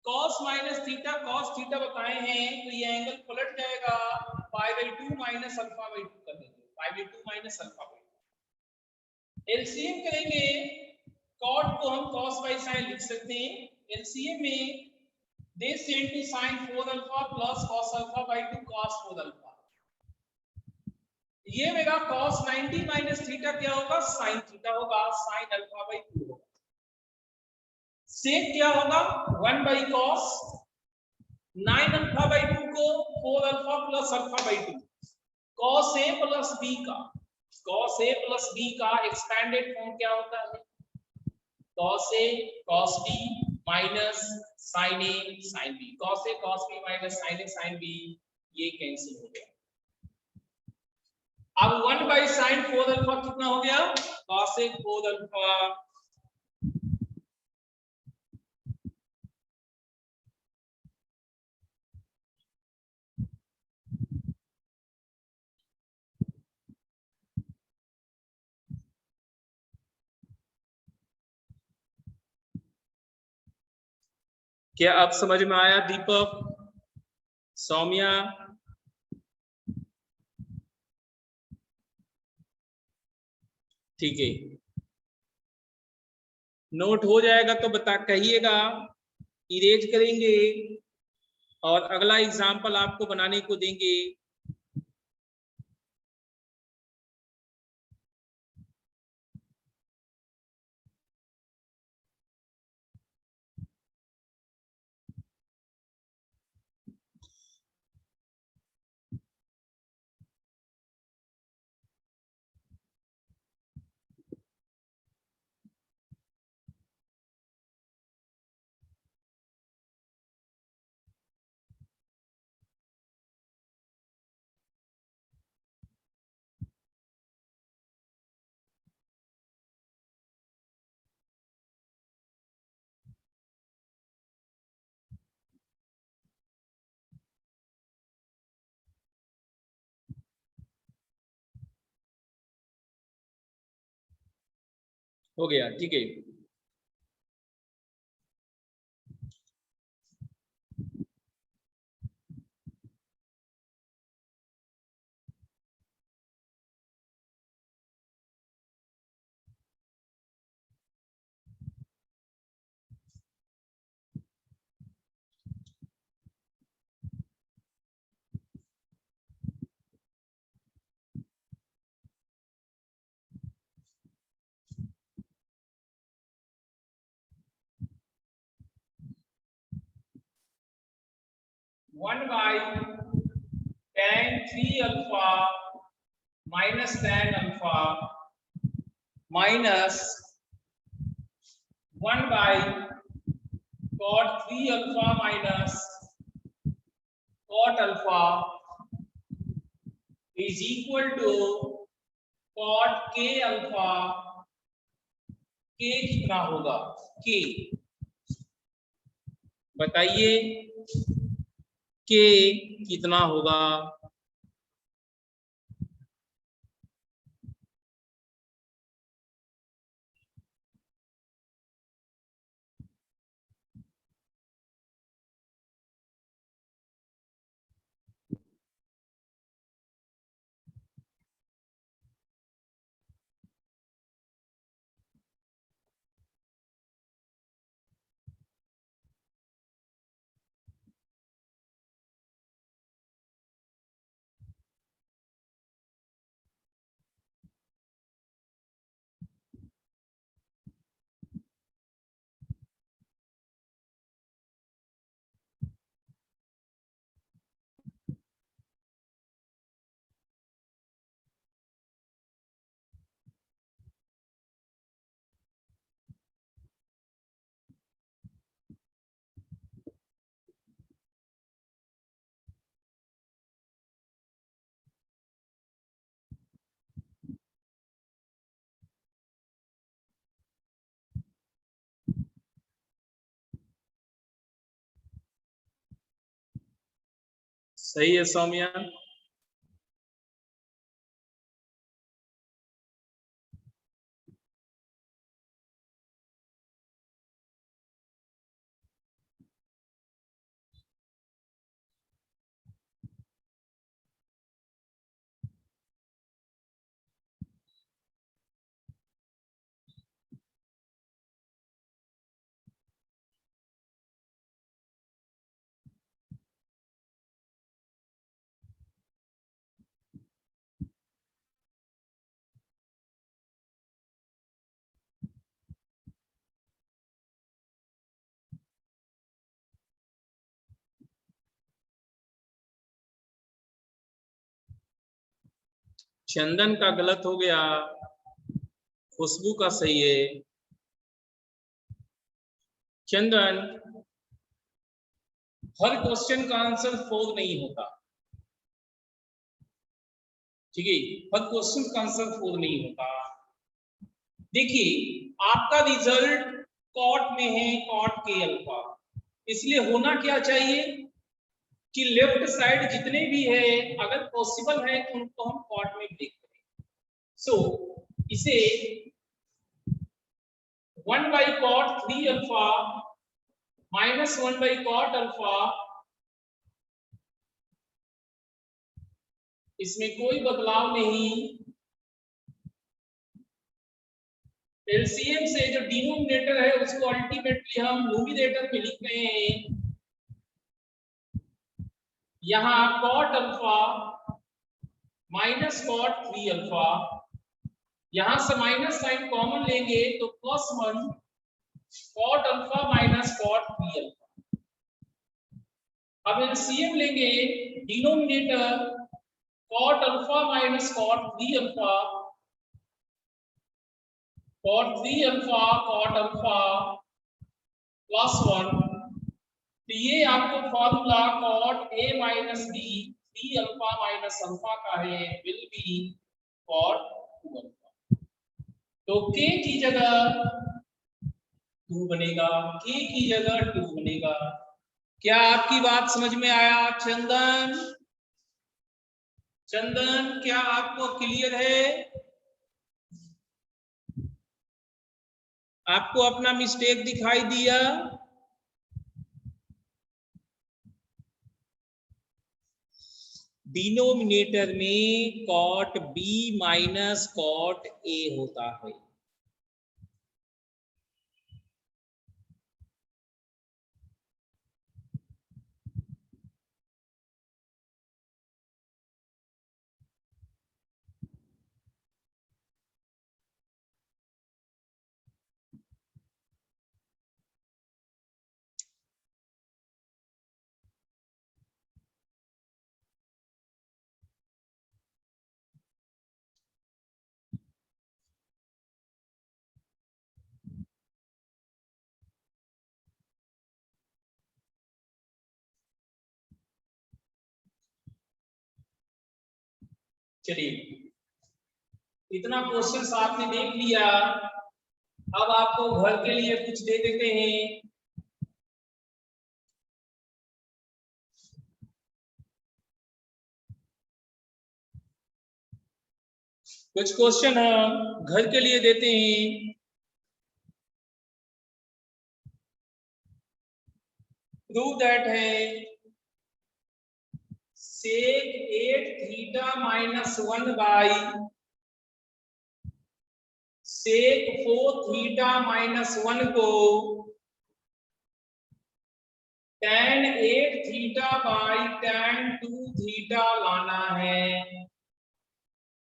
cos minus theta cos theta बताए हैं, तो ये एंगल पलट जाएगा पाई बाई 2 माइनस अल्फा बाई 2 कर देंगे, पाई by 2 minus alpha by 2। LCM करेंगे, कॉट को हम कॉस बाई साइन लिख सकते हैं, एलसीएम में this into sine 4 alpha plus cos alpha by 2 cos 4 alpha, ये मेरा कॉस 90 माइनस थीटा क्या होगा साइन थीटा होगा, साइन अल्फा बाई 2 होगा। सेक क्या होगा 1 बाई कॉस 9 अल्फा बाई 2 को 4 alpha plus alpha by 2, cos A plus B का cos a प्लस b का एक्सपेंडेड फॉर्म क्या होता है? cos a cos b minus sin a sin b, cos a cos b minus sin a sin b, ये cancel हो गया। अब 1 by sine 4 alpha कितना हो गया? cos a 4 अल्फा क्या अब समझ में आया दीपक, सौम्या? ठीक है, नोट हो जाएगा तो बता कहिएगा, इरेज करेंगे और अगला एग्जाम्पल आपको बनाने को देंगे। हो गया, ठीक है। One by tan 3 alpha minus tan alpha minus 1 by cot 3 alpha minus cot alpha is equal to cot k alpha. k कितना होगा? k बताइए, k कितना होगा? सही है सौम्या। चंदन का गलत हो गया, खुशबू का सही है। चंदन, हर क्वेश्चन का आंसर 4 नहीं होता, ठीक है, हर क्वेश्चन का आंसर 4 नहीं होता। देखिए आपका रिजल्ट कॉट में है, कॉट के अल्फा, इसलिए होना क्या चाहिए कि लेफ्ट साइड जितने भी है अगर पॉसिबल है तो उनको हम कॉट में ब्रेक करें। सो इसे 1 by cot 3 alpha minus 1 by cot alpha, इसमें कोई बदलाव नहीं। एलसीएम से जो डिनोमिनेटर है उसको अल्टीमेटली हम न्यूमरेटर में लिख रहे हैं। यहां cot alpha minus cot 3 alpha, यहां से माइनस साइन कॉमन लेंगे तो plus 1 cot alpha minus cot 3 alpha. अब एलसीएम लेंगे, denominator cot alpha minus cot 3 alpha, cot 3 alpha cot alpha plus 1, तो ये आपको formula cot a minus b 3 alpha minus alpha का है, विल बी cot 2 अल्फा। तो k की जगह 2 बनेगा, k की जगह 2 बनेगा। क्या आपकी बात समझ में आया चंदन? चंदन क्या आपको क्लियर है? आपको अपना मिस्टेक दिखाई दिया? डिनोमिनेटर में cot b minus cot a होता है। चलिए इतना क्वेश्चंस आपने देख लिया, अब आपको घर के लिए कुछ दे देते हैं। कुछ क्वेश्चन घर के लिए देते हैं। प्रूव दैट है sec 8 theta minus 1 by sec 4 theta minus 1 को tan 8 theta by tan 2 theta लाना है।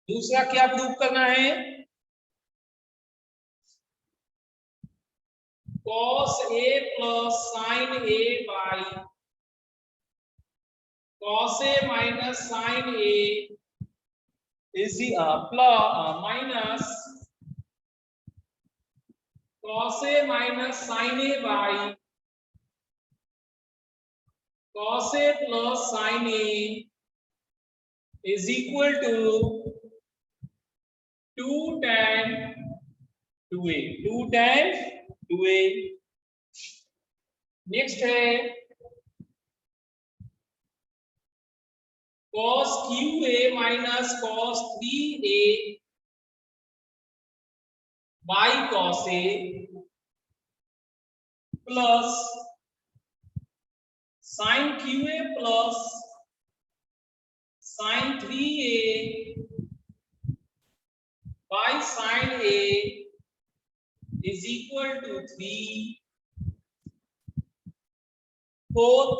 दूसरा क्या प्रूव करना है? cos a plus sin a by cos a minus sin a is plus minus cos a minus sin a by cos a plus sin a is equal to 2 tan 2a, 2 tan 2a। Next है cos qa minus cos 3a by cos a plus sin qa plus sin 3a by sin a is equal to 3। Fourth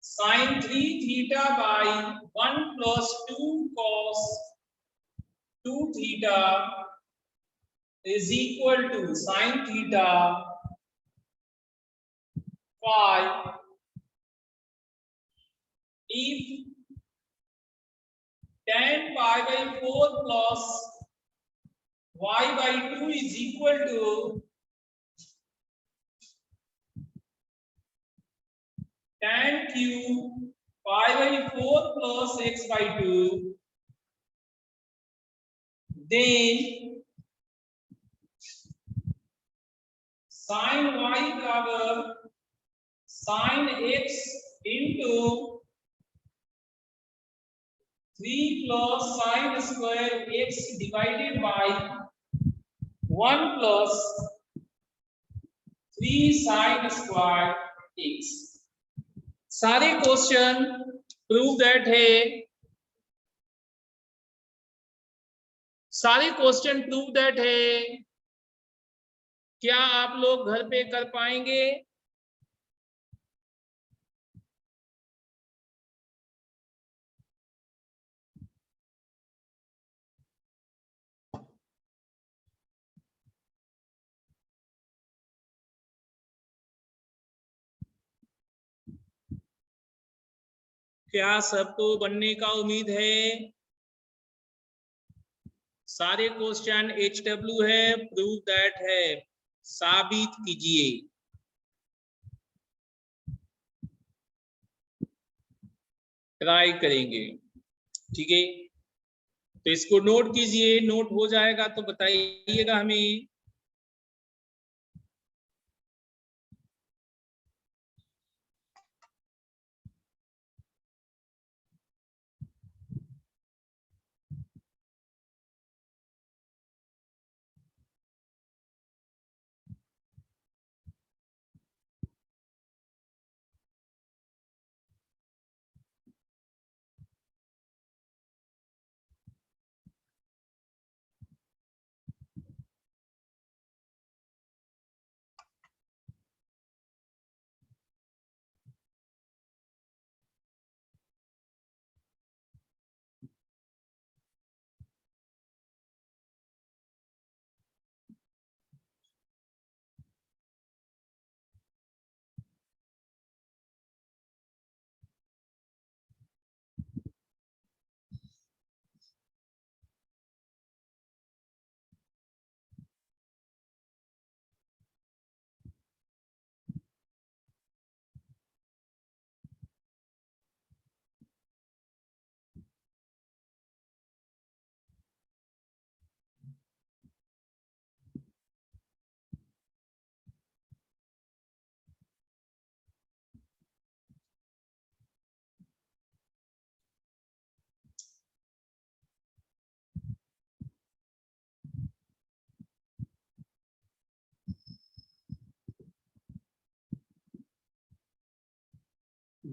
sin 3 theta by 1 plus 2 cos 2 theta is equal to sin theta 5 if tan pi by 4 plus y by 2 is equal to tan cube pi by 4 plus x by 2, then sin y बराबर sin x into 3 plus sin square x divided by 1 plus 3 sin square x. सारे question prove that है, सारे question prove that है। क्या आप लोग घर पे कर पाएंगे? क्या सबको बनने का उम्मीद है? सारे क्वेश्चन HW है, प्रूव दैट है, साबित कीजिए। ट्राई करेंगे, ठीक है? तो इसको नोट कीजिए, नोट हो जाएगा तो बताइएगा हमें।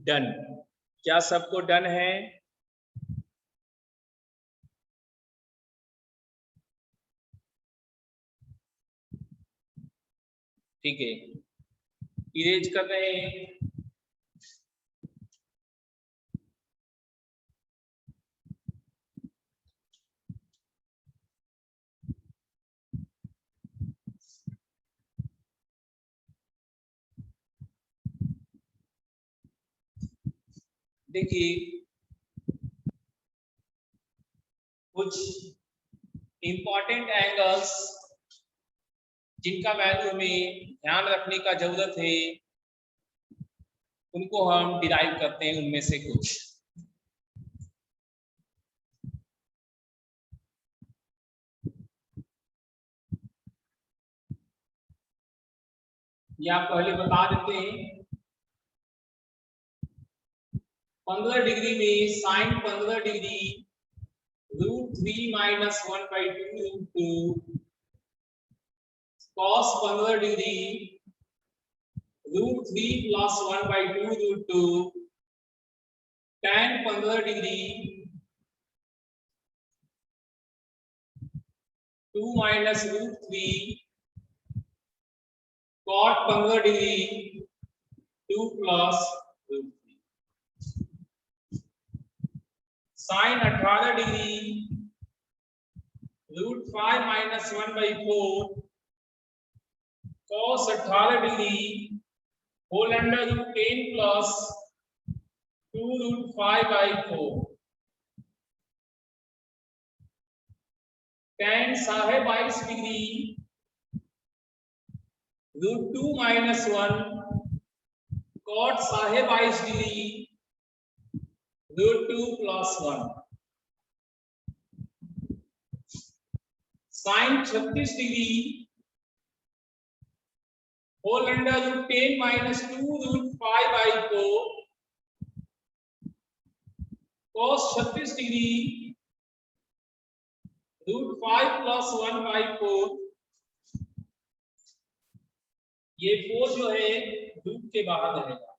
डन। क्या सबको डन है? ठीक है, इरेज कर रहे हैं। देखिए, कुछ इंपॉर्टेंट एंगल्स जिनका वैल्यू हमें ध्यान रखने का जरूरत है, उनको हम डिराइव करते हैं। उनमें से कुछ ये आप पहले बता देते हैं। 15 डिग्री में sine 15 degree √3 - 1/2 √2, cos 15 degree √3 + 1/2 √2, tan 15 degree 2 - √3, cot 15 degree 2 + √3, sin 18 degree √5 - 1/4, cos 18 degree whole under root 10 + 2 √5/4, tan 22 degree √2 - 1 cot 22 degree √2 + 1 sin 36 degree whole under root 10 - 2 √5/4 cos 36 degree √5 + 1/4 ये 4 जो है रूट के बाहर रहेगा।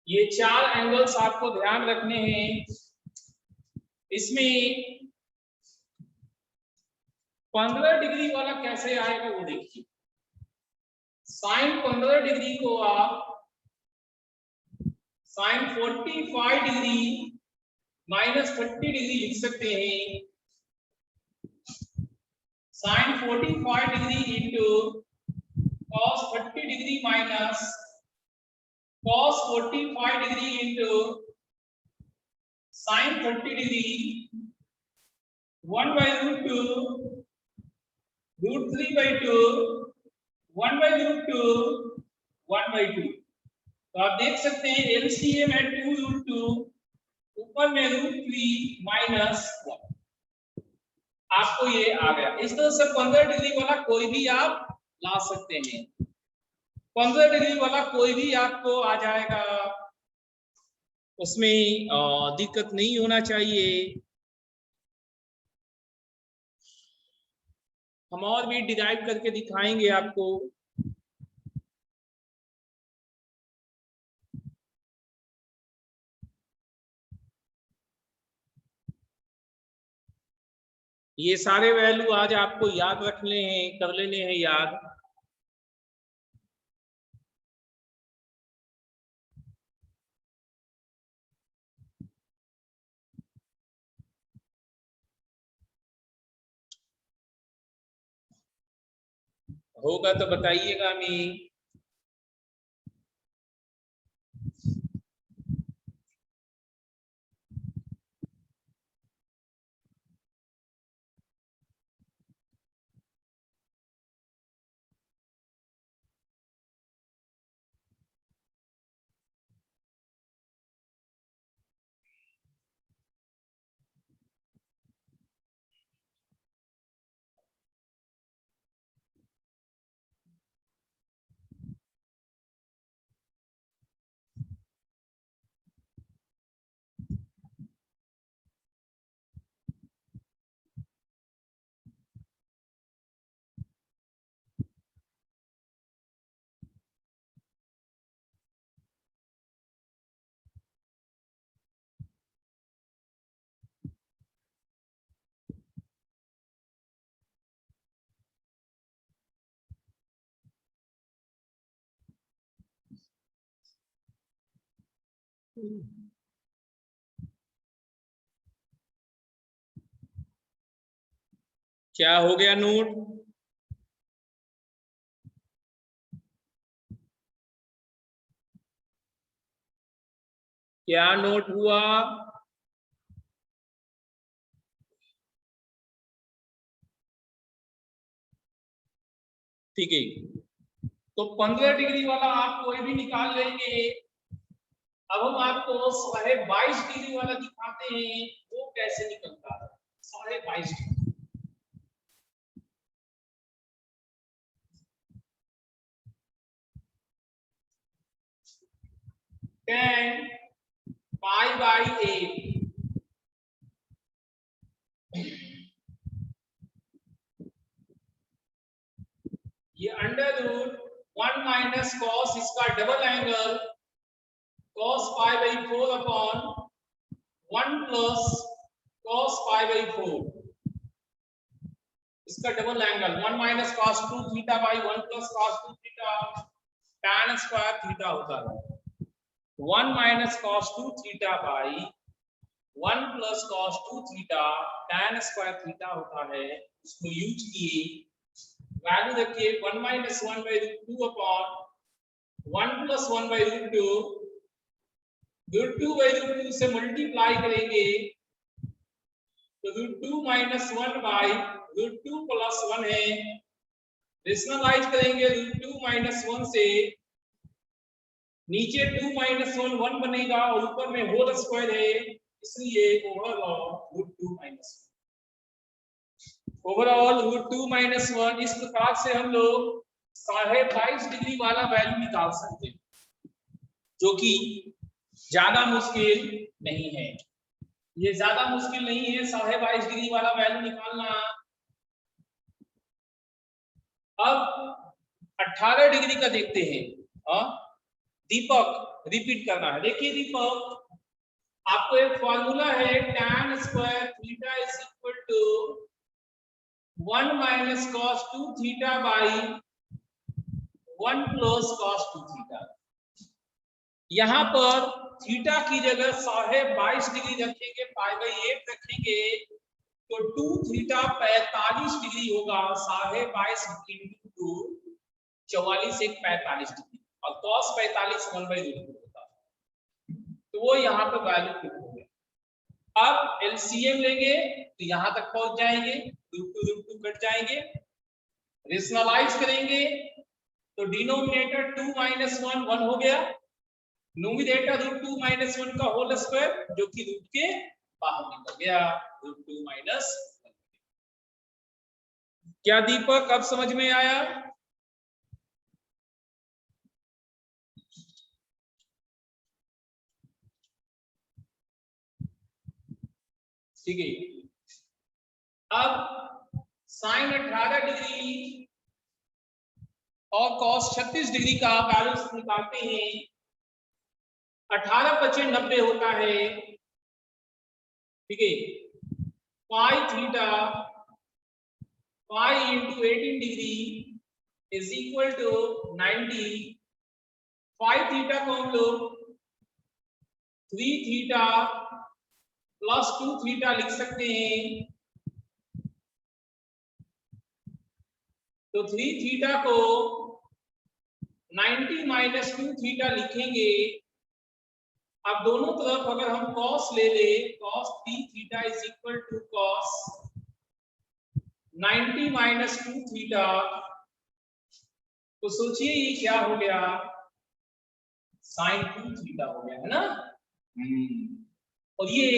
ये 4 एंगल्स आपको ध्यान रखने हैं। इसमें 15 डिग्री वाला कैसे आएगा वो देखिए। साइन 15 डिग्री को आप साइन 45 डिग्री -30 डिग्री लिख सकते हैं। Sine 45 degree into cos 30 degree minus cos 45 degree into sin 30 degree 1/√2 √3/2 1/√2 1/2। तो आप देख सकते हैं LCM है 2√2 ऊपर में √3 - 1 आपको ये आ गया। इस तरह से 15 डिग्री वाला कोई भी आप ला सकते हैं। 15 डिग्री वाला कोई भी आपको आ जाएगा, उसमें दिक्कत नहीं होना चाहिए। हम और भी डिराइव करके दिखाएंगे आपको। ये सारे वैल्यू आज आपको याद रखने हैं, कर लेने हैं याद। होगा तो बताइएगा हमें। क्या हो गया नोट? क्या नोट हुआ? ठीक है, तो 15 डिग्री वाला आप कोई भी निकाल लेंगे। अब हम आपको 22 डिग्री वाला दिखाते हैं वो कैसे निकलता है। 22 डिग्री tan π/8 ये √1 - cos इसका double angle cos π/4 upon 1 + cos π/4 इसका double angle 1 - cos 2 θ/1 + cos 2 θ tan square theta होता है। 1 - cos 2 θ/1 + cos 2 θ tan square theta होता है। इसको यूज किए वैल्यू देखिए 1 - 1/√2 अपॉन 1+1/√2, √2/√2 से मल्टीप्लाई करेंगे तो √2 - 1/√2 + 1 है। रेशनलाइज करेंगे √2 - 1 से, नीचे 2 - 1 1 बनेगा और ऊपर में होल स्क्वायर है, इसलिए ओवरऑल √2 - 1। इस प्रकार से हम लोग 22.5 डिग्री वाला वैल्यू निकाल सकते हैं, जो कि ज्यादा मुश्किल नहीं है। ये ज्यादा मुश्किल नहीं है 22.5 डिग्री वाला वैल्यू निकालना। अब 18 डिग्री का देखते हैं। दीपक रिपीट करना है। देखिए दीपक, आपको एक फॉर्मूला है tan square theta is equal to 1 - cos 2 theta by 1 + cos 2 theta. यहां पर थीटा की जगह 22.5 डिग्री रखेंगे, π/8 रखेंगे तो 2 थीटा 45 डिग्री होगा। 22.5 × 2 44 × 1 45 डिग्री और cos 45 1/√2 होता है। तो वो यहाँ पर वैल्यू फिट हो गया। अब एलसीएम लेंगे तो यहाँ तक पहुंच जाएंगे, √2 कट जाएंगे। रेशनलाइज करेंगे तो डिनोमिनेटर 2 - 1 1 हो गया, न्यूमरेटर √2 - 1 का होल स्क्वायर जो कि रूट के बाहर निकल गया, √2 - 1। क्या दीपक अब समझ में आया? ठीक है। अब साइन 18 डिग्री और कॉस 36 डिग्री का वैल्यू निकालते हैं। 18 × 5 = 90 होता है। ठीक है, pi theta pi × 18 degree is equal to 90। Phi theta को हम लोग 3 थीटा + 2 थीटा लिख सकते हैं। तो 3 थीटा को 90 - 2 थीटा लिखेंगे। अब दोनों तरफ अगर हम cos ले ले, cos 3 theta is equal to cos 90 - 2 theta, तो सोचिए ये क्या हो गया, sin 2 थीटा हो गया, है ना। और ये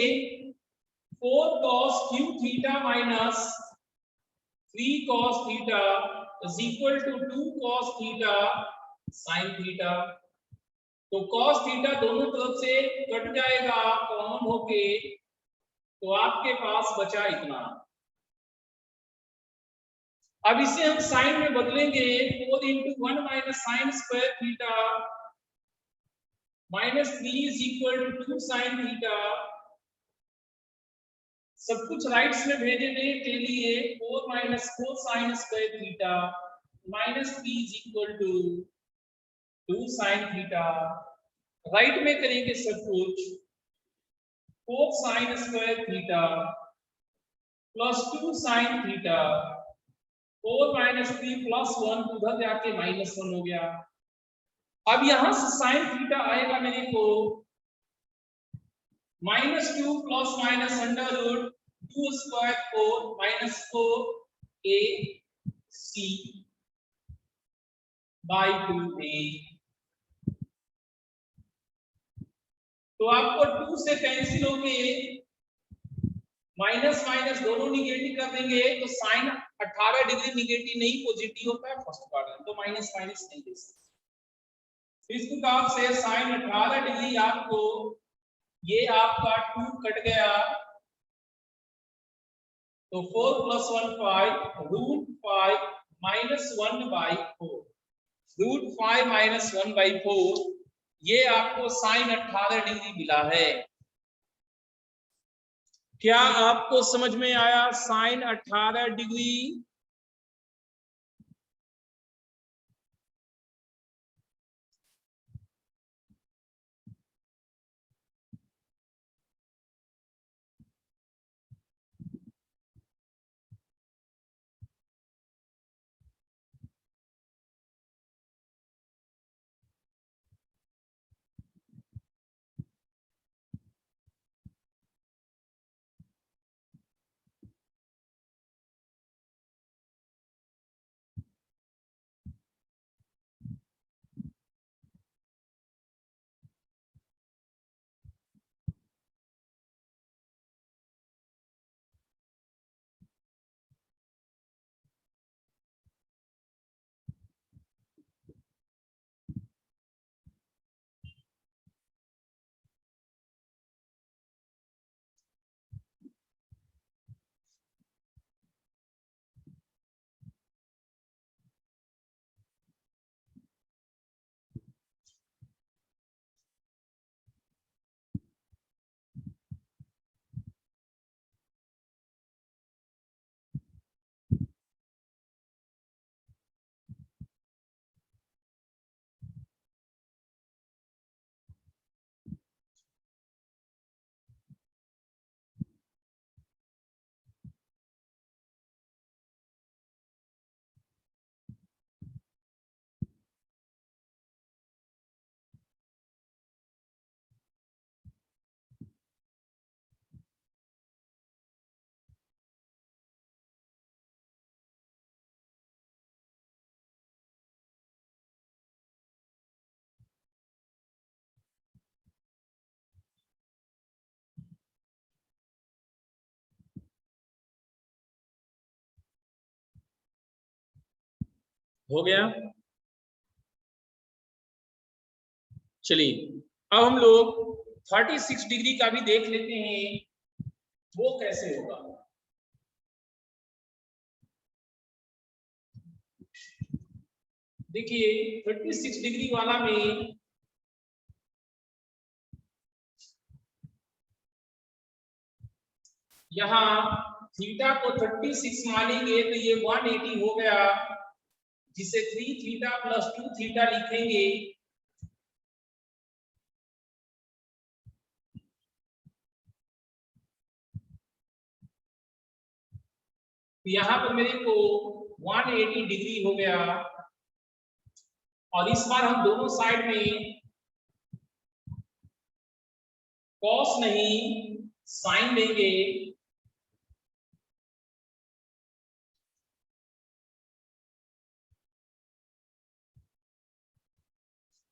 4 cos 3 theta minus 3 cos theta is equal to 2 cos theta sin theta. तो cos थीटा दोनों तरफ से कट जाएगा कॉमन होके, तो आपके पास बचा इतना। अब इसे हम साइन में बदलेंगे, 4 × 1 - sin square theta -3 is equal to 2 sin theta. सब कुछ राइट्स में भेजने के लिए 4 - 4 sin square theta -3 is equal to 2 sin theta. Right में करेंगे सब कुछ, 4 sin square theta plus 2 sin theta, 4 - 3 + 1 उधर जाके -1 हो गया। अब यहां से sin थीटा आएगा मेरे को -2 ± √2² 4 - 4ac/2a। तो आपको 2 से कैंसिल होके माइनस माइनस दोनों निगेटिव कर देंगे, तो साइन 18 डिग्री निगेटिव नहीं पॉजिटिव होता है फर्स्ट क्वाड्रेंट, तो माइनस माइनस नहीं दे सकते। इस प्रकार से साइन 18 डिग्री आपको, ये आपका 2 कट गया तो 4 + 1 5 √5 -1/4 √5 - 1/4, ये आपको साइन 18 डिग्री मिला है। क्या आपको समझ में आया साइन 18 डिग्री? हो गया। चलिए अब हम लोग 36 डिग्री का भी देख लेते हैं वो कैसे होगा। देखिए 36 डिग्री वाला में यहाँ थीटा को 36 मानेंगे तो ये 180 हो गया, जिसे 3 थीटा प्लस 2 थीटा लिखेंगे। तो यहाँ पर मेरे को 180 डिग्री हो गया, और इस बार हम दोनों साइड में कॉस नहीं साइन लेंगे।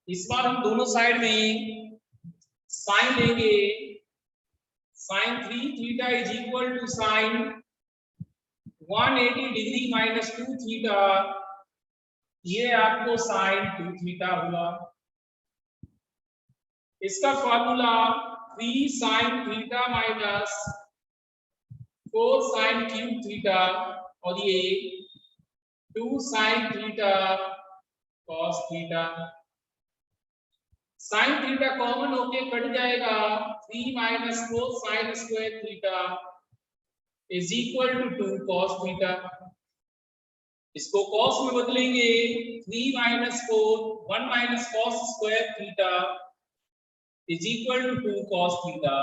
इस बार हम दोनों साइड में साइन लेंगे। Sine 3 theta is equal to sine 180 degree minus 2 theta, ये आपको साइन 2 थीटा हुआ। इसका formula 3 sine theta minus 4 sine cube theta, और ये 2 sine theta cos theta. Sine theta common होके कट जाएगा, 3 minus 4 sine square theta is equal to 2 cos theta. इसको cos में बदलेंगे, 3 minus 4 1 minus cos square theta is equal to 2 cos theta.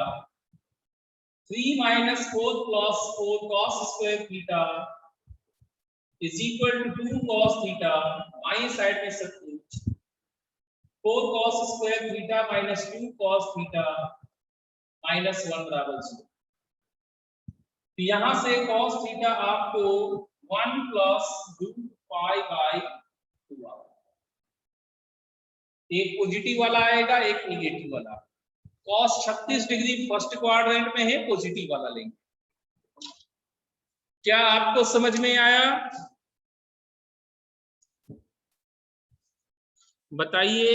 3 minus 4 plus 4 cos square theta is equal to 2 cos theta. बाईं side में सब कुछ 4 cos square theta minus 2 cos theta minus 1 बराबर 0। तो यहां से cos थीटा आपको 1 प्लस 2 पाई बाई 2 आएगा। एक पॉजिटिव वाला आएगा, एक नेगेटिव वाला। cos 36 डिग्री फर्स्ट क्वाड्रेंट में है, पॉजिटिव वाला लेंगे। क्या आपको समझ में आया? बताइए।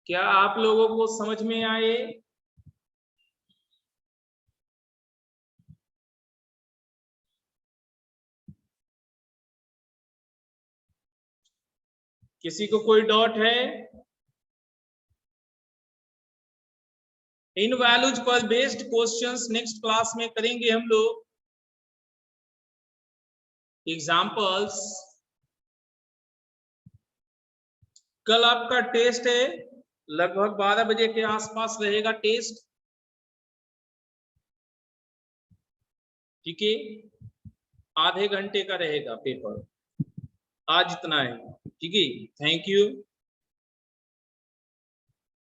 क्या आप लोगों को समझ में आए? किसी को कोई डाउट है? इन वैल्यूज पर बेस्ड क्वेश्चंस नेक्स्ट क्लास में करेंगे हम लोग। एग्जाम्पल्स। कल आपका टेस्ट है, लगभग 12 बजे के आसपास रहेगा टेस्ट। ठीक है, आधे घंटे का रहेगा पेपर। आज इतना है। ठीक है, थैंक यू।